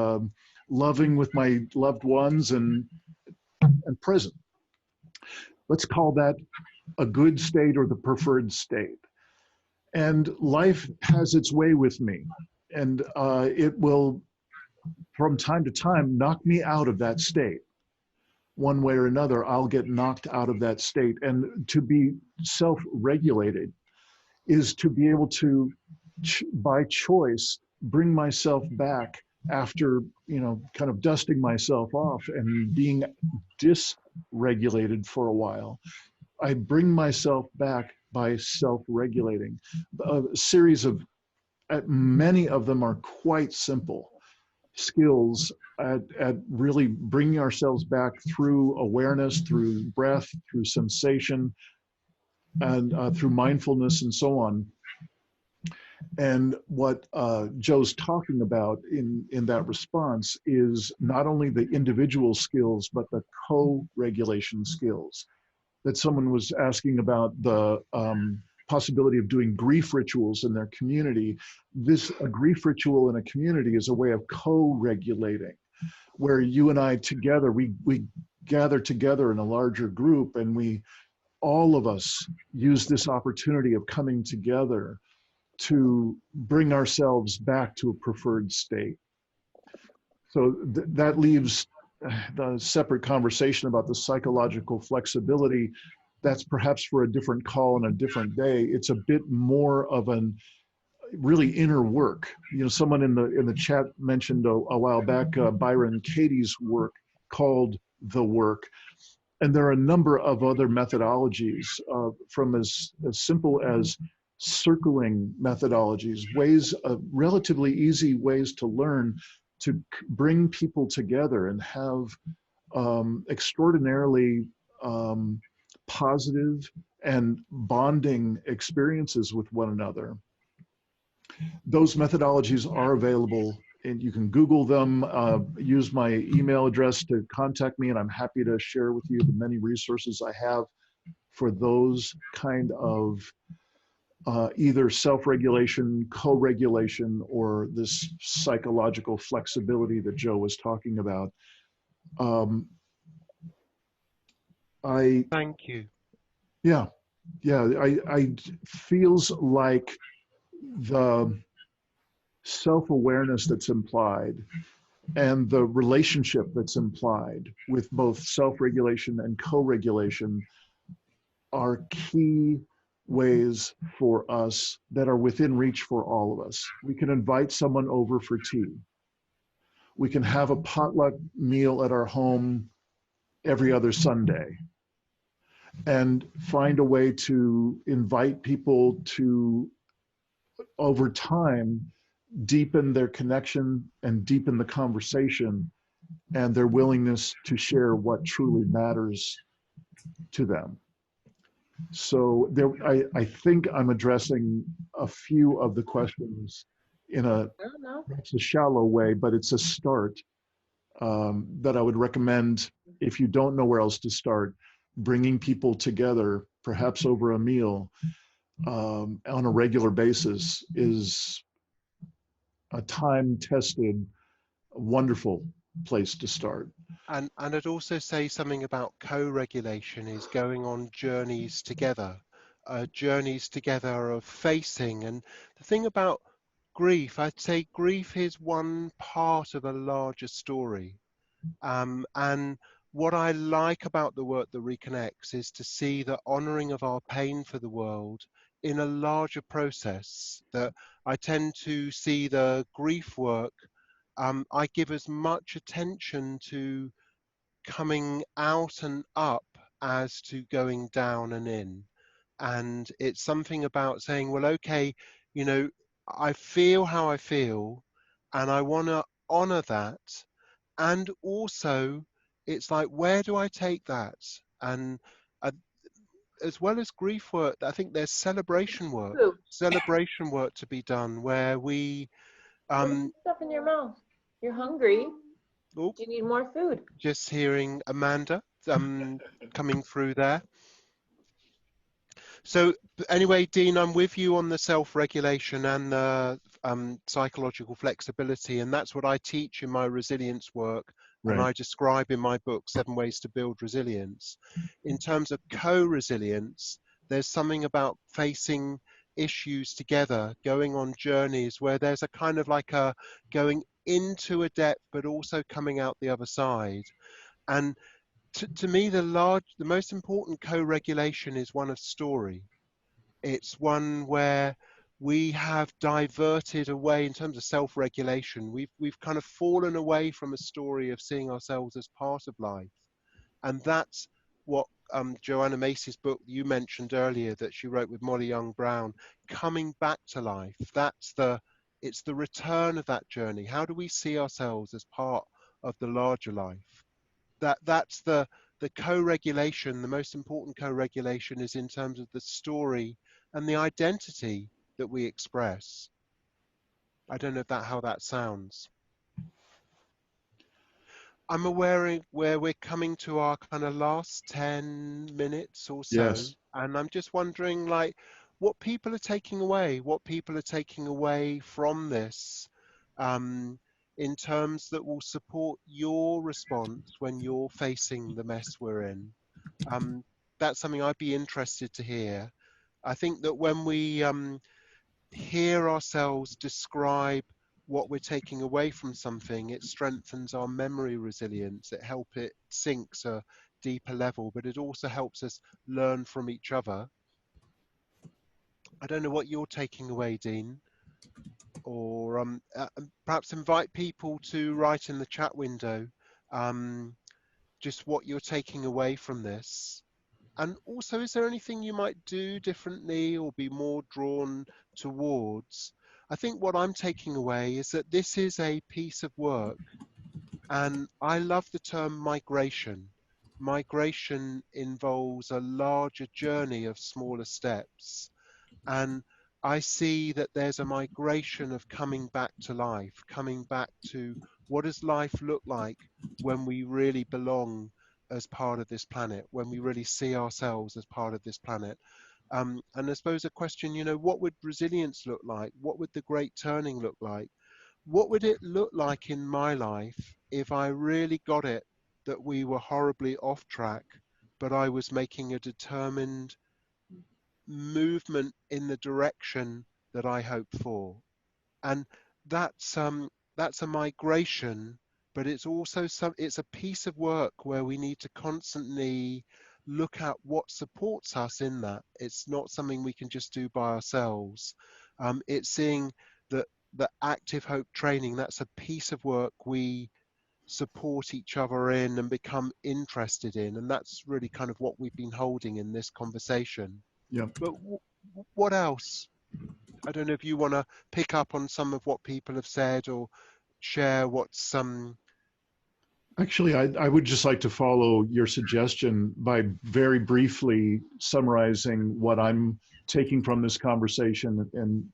loving with my loved ones and present. Let's call that a good state or the preferred state. And life has its way with me, and it will, from time to time, knock me out of that state. One way or another, I'll get knocked out of that state. And to be self-regulated is to be able to, by choice, bring myself back after, you know, kind of dusting myself off and being dysregulated for a while. I bring myself back by self-regulating. A series of, many of them are quite simple skills at really bringing ourselves back through awareness, through breath, through sensation, and through mindfulness and so on. And what Joe's talking about in that response is not only the individual skills, but the co-regulation skills. That someone was asking about the possibility of doing grief rituals in their community. A grief ritual in a community is a way of co-regulating, where you and I together, we gather together in a larger group, and all of us use this opportunity of coming together to bring ourselves back to a preferred state. So that leaves the separate conversation about the psychological flexibility. That's perhaps for a different call and a different day. It's a bit more of an really inner work. You know, someone in the chat mentioned a while back Byron Katie's work called The Work. And there are a number of other methodologies from as simple as circling methodologies, relatively easy ways to learn to bring people together and have extraordinarily positive and bonding experiences with one another. Those methodologies are available, and you can Google them, use my email address to contact me, and I'm happy to share with you the many resources I have for those kind of either self-regulation, co-regulation, or this psychological flexibility that Joe was talking about. Thank you. Yeah, I feels like the self-awareness that's implied and the relationship that's implied with both self-regulation and co-regulation are key ways for us that are within reach for all of us. We can invite someone over for tea. We can have a potluck meal at our home every other Sunday and find a way to invite people to, over time, deepen their connection and deepen the conversation and their willingness to share what truly matters to them. So I think I'm addressing a few of the questions in perhaps a shallow way, but it's a start that I would recommend. If you don't know where else to start, bringing people together, perhaps over a meal on a regular basis, is a time-tested, wonderful place to start. And I'd also say something about co-regulation is going on journeys together. journeys together of facing. And the thing about grief, I'd say grief is one part of a larger story. And what I like about the work that reconnects is to see the honouring of our pain for the world in a larger process. That I tend to see the grief work, I give as much attention to coming out and up as to going down and in. And it's something about saying, well, okay, you know, I feel how I feel, and I want to honour that. And also, it's like, where do I take that? And as well as grief work, I think there's celebration work to be done, where we Put stuff in your mouth. You're hungry. Oh, Do you need more food? just hearing Amanda coming through there. So anyway, Dean, I'm with you on the self-regulation and the psychological flexibility, and that's what I teach in my resilience work, and I describe in my book, 7 Ways to Build Resilience. In terms of co-resilience, there's something about facing issues together, going on journeys where there's a kind of like a going into a depth, but also coming out the other side. And to me, the most important co-regulation is one of story. It's one where we have diverted away in terms of self-regulation. We've kind of fallen away from a story of seeing ourselves as part of life, and that's what Joanna Macy's book you mentioned earlier that she wrote with Molly Young Brown, coming back to life. It's the return of that journey. How do we see ourselves as part of the larger life? That's the co-regulation. The most important co-regulation is in terms of the story and the identity that we express. I don't know how that sounds. I'm aware where we're coming to our kind of last 10 minutes or so. Yes. And I'm just wondering, like, what people are taking away from this, in terms that will support your response when you're facing the mess we're in. That's something I'd be interested to hear. I think that when we hear ourselves describe what we're taking away from something, it strengthens our memory resilience. It sinks a deeper level, but it also helps us learn from each other. I don't know what you're taking away, Dean, or perhaps invite people to write in the chat window just what you're taking away from this. And also, is there anything you might do differently or be more drawn towards? I think what I'm taking away is that this is a piece of work, and I love the term migration. Migration involves a larger journey of smaller steps. And I see that there's a migration of coming back to life, coming back to what does life look like when we really belong as part of this planet, when we really see ourselves as part of this planet. And I suppose a question, you know, what would resilience look like? What would the great turning look like? What would it look like in my life if I really got it that we were horribly off track, but I was making a determined movement in the direction that I hope for? And that's a migration, but it's also it's a piece of work where we need to constantly look at what supports us in that. It's not something we can just do by ourselves. It's seeing that the active hope training, that's a piece of work we support each other in and become interested in, and that's really kind of what we've been holding in this conversation. Yeah. But what else? I don't know if you want to pick up on some of what people have said or share what's some. Actually, I would just like to follow your suggestion by very briefly summarizing what I'm taking from this conversation, and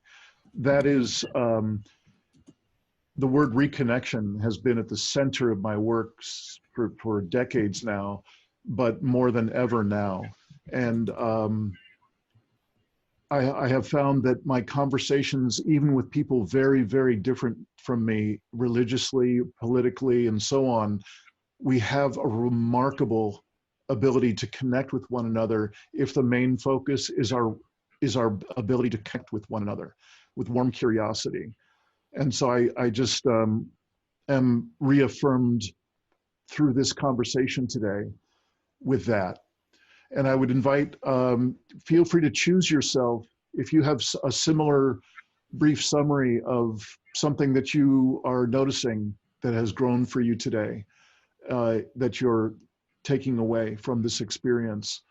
that is the word reconnection has been at the center of my works for decades now, but more than ever now. And I have found that my conversations, even with people very, very different from me, religiously, politically, and so on, we have a remarkable ability to connect with one another if the main focus is our ability to connect with one another with warm curiosity. And so I just am reaffirmed through this conversation today with that. And I would invite, feel free to choose yourself if you have a similar brief summary of something that you are noticing that has grown for you today, that you're taking away from this experience.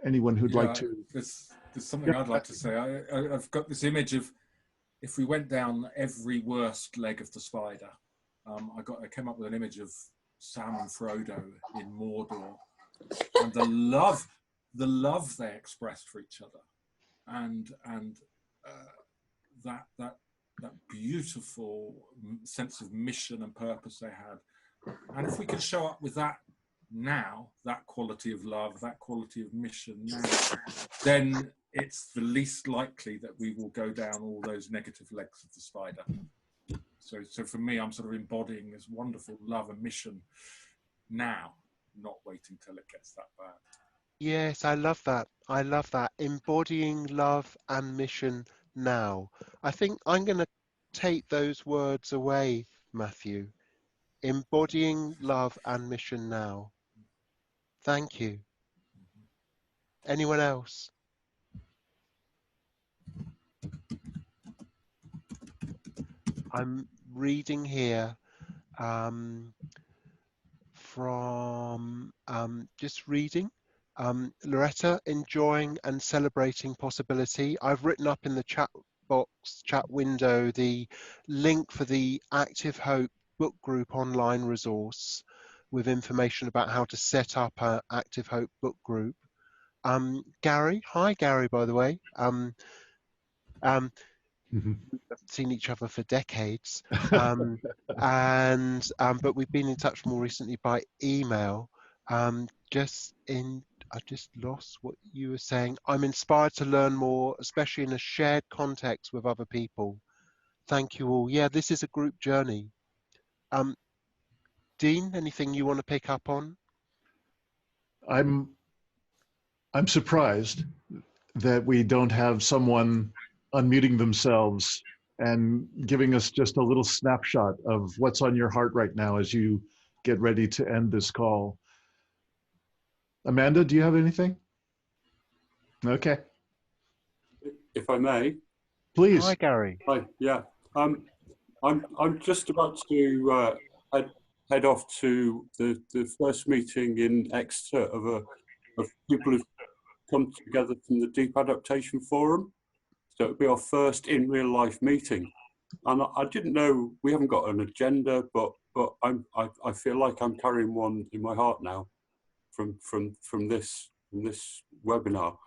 Anyone who'd like to? There's something I'd like to say. I've got this image of if we went down every worst leg of the spider. I came up with an image of Sam and Frodo in Mordor, and the love they expressed for each other, and that beautiful sense of mission and purpose they had. And if we could show up with that now, that quality of love, that quality of mission now, then it's the least likely that we will go down all those negative legs of the spider. So for me, I'm sort of embodying this wonderful love and mission now, not waiting till it gets that bad. Yes, I love that. I love that. Embodying love and mission now. I think I'm going to take those words away, Matthew. Embodying love and mission now. Thank you. Anyone else? I'm reading here from just reading. Loretta, enjoying and celebrating possibility. I've written up in the chat box, chat window, the link for the Active Hope book group online resource with information about how to set up an Active Hope book group. Gary, hi Gary, by the way. We've seen each other for decades, but we've been in touch more recently by email. I just lost what you were saying. I'm inspired to learn more, especially in a shared context with other people. Thank you all. Yeah, this is a group journey. Dean, anything you want to pick up on? I'm surprised that we don't have someone unmuting themselves and giving us just a little snapshot of what's on your heart right now as you get ready to end this call. Amanda, do you have anything? Okay. If I may. Please. Hi, Gary. Hi, yeah. I'm just about to head off to the first meeting in Exeter of people who've come together from the Deep Adaptation Forum. So it'll be our first in real life meeting. And I didn't know, we haven't got an agenda, but I feel like I'm carrying one in my heart now from this webinar.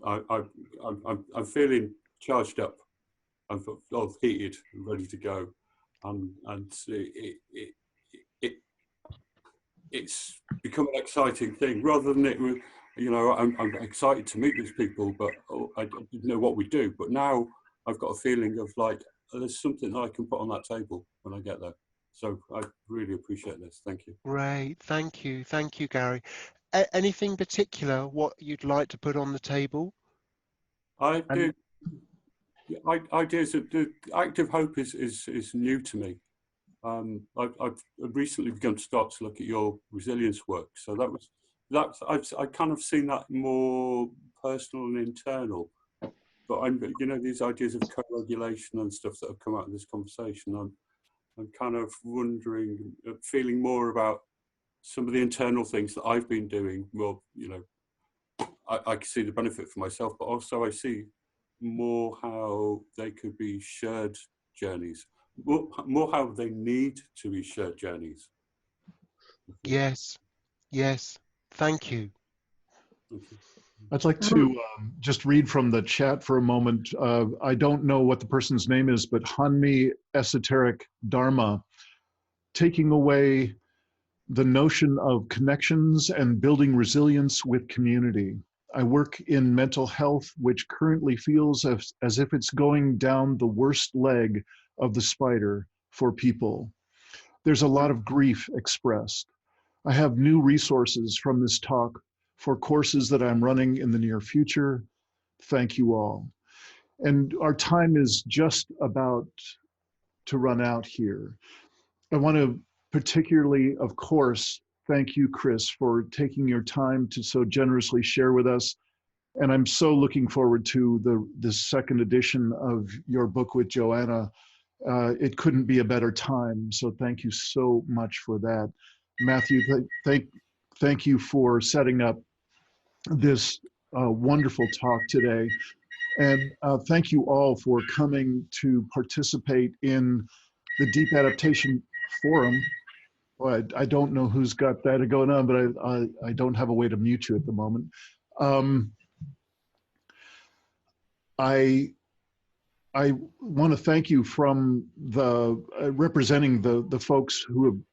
I'm feeling charged up. I'm all heated and ready to go. And it's become an exciting thing rather than it. You know, I'm excited to meet these people, but I didn't know what we do. But now I've got a feeling of like, there's something that I can put on that table when I get there. So I really appreciate this. Thank you. Great. Thank you. Thank you, Gary. Anything particular what you'd like to put on the table? Ideas of the Active Hope is new to me. I've recently begun to start to look at your resilience work. So I kind of seen that more personal and internal. But you know, these ideas of co-regulation and stuff that have come out of this conversation, I'm kind of wondering, feeling more about some of the internal things that I've been doing. Well, you know, I can see the benefit for myself, but also I see more how they could be shared journeys, more how they need to be shared journeys. Yes, yes. Thank you. I'd like to just read from the chat for a moment. I don't know what the person's name is, but Hanmi Esoteric Dharma, taking away the notion of connections and building resilience with community. I work in mental health, which currently feels as if it's going down the worst leg of the spider for people. There's a lot of grief expressed. I have new resources from this talk for courses that I'm running in the near future. Thank you all. And our time is just about to run out here. I want to particularly, of course, thank you, Chris, for taking your time to so generously share with us. And I'm so looking forward to this second edition of your book with Joanna. It couldn't be a better time. So thank you so much for that. Matthew, thank you for setting up this wonderful talk today. And thank you all for coming to participate in the Deep Adaptation Forum. Well, I don't know who's got that going on, but I don't have a way to mute you at the moment. I want to thank you from representing the folks who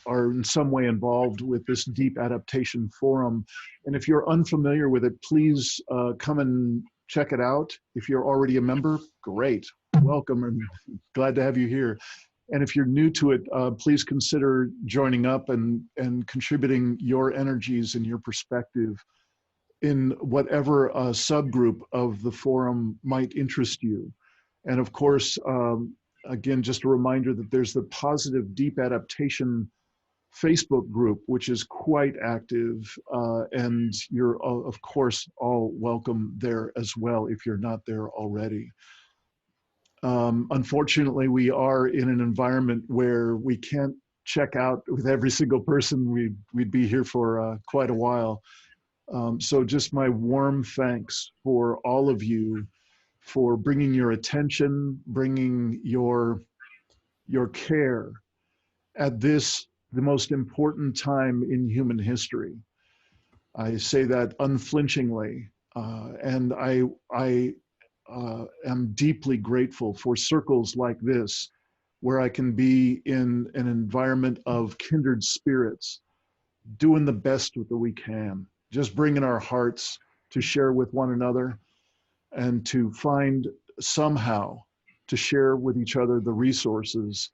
are in some way involved with this Deep Adaptation Forum. And if you're unfamiliar with it, please come and check it out. If you're already a member, great, welcome, and glad to have you here. And if you're new to it, please consider joining up and contributing your energies and your perspective in whatever subgroup of the forum might interest you. And of course, again, just a reminder that there's the Positive Deep Adaptation Facebook group, which is quite active, and you're, of course, all welcome there as well if you're not there already. Unfortunately, we are in an environment where we can't check out with every single person. We'd be here for quite a while. So just my warm thanks for all of you for bringing your attention, bringing your care at this, the most important time in human history. I say that unflinchingly, and I am deeply grateful for circles like this, where I can be in an environment of kindred spirits, doing the best that we can, just bringing our hearts to share with one another and to find somehow to share with each other the resources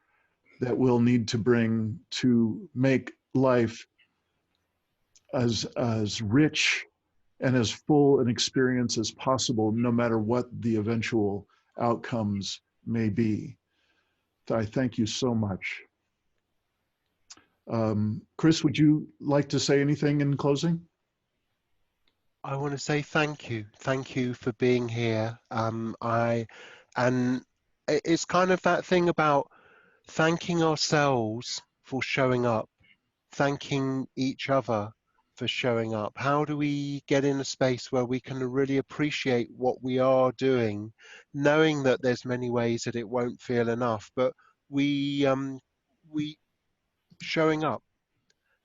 that we'll need to bring to make life as rich and as full an experience as possible, no matter what the eventual outcomes may be. I thank you so much. Chris, would you like to say anything in closing? I want to say thank you. Thank you for being here. And it's kind of that thing about thanking ourselves for showing up, thanking each other for showing up. How do we get in a space where we can really appreciate what we are doing, knowing that there's many ways that it won't feel enough, but we showing up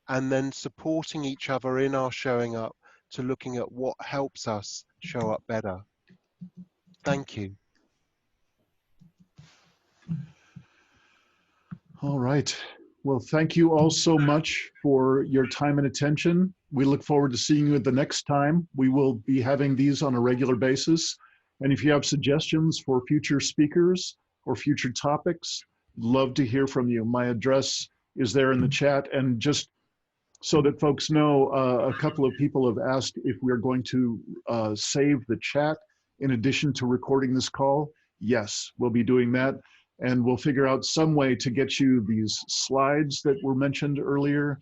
and then supporting each other in our showing up to looking at what helps us show up better. Thank you. All right. Well, thank you all so much for your time and attention. We look forward to seeing you at the next time. We will be having these on a regular basis. And if you have suggestions for future speakers or future topics, love to hear from you. My address is there in the chat. And just so that folks know, a couple of people have asked if we're going to save the chat in addition to recording this call. Yes, we'll be doing that. And we'll figure out some way to get you these slides that were mentioned earlier.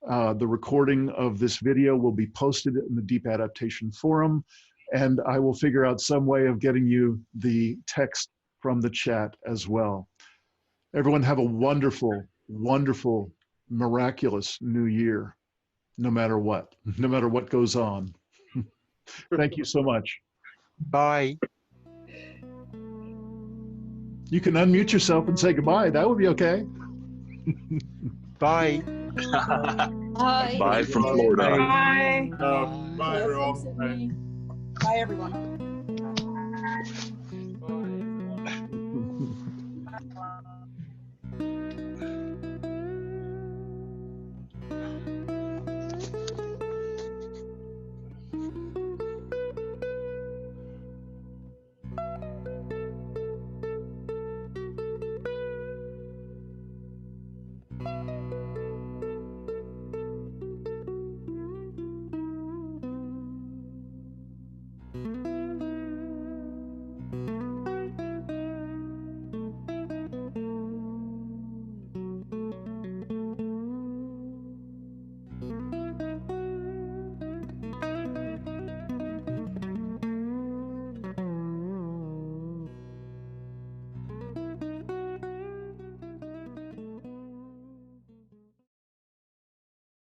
The recording of this video will be posted in the Deep Adaptation Forum, and I will figure out some way of getting you the text from the chat as well. Everyone have a wonderful, wonderful, miraculous new year, no matter what goes on. Thank you so much. Bye. You can unmute yourself and say goodbye. That would be okay. Bye. Bye. Bye from Florida. Bye. Bye, everyone. Bye, everyone.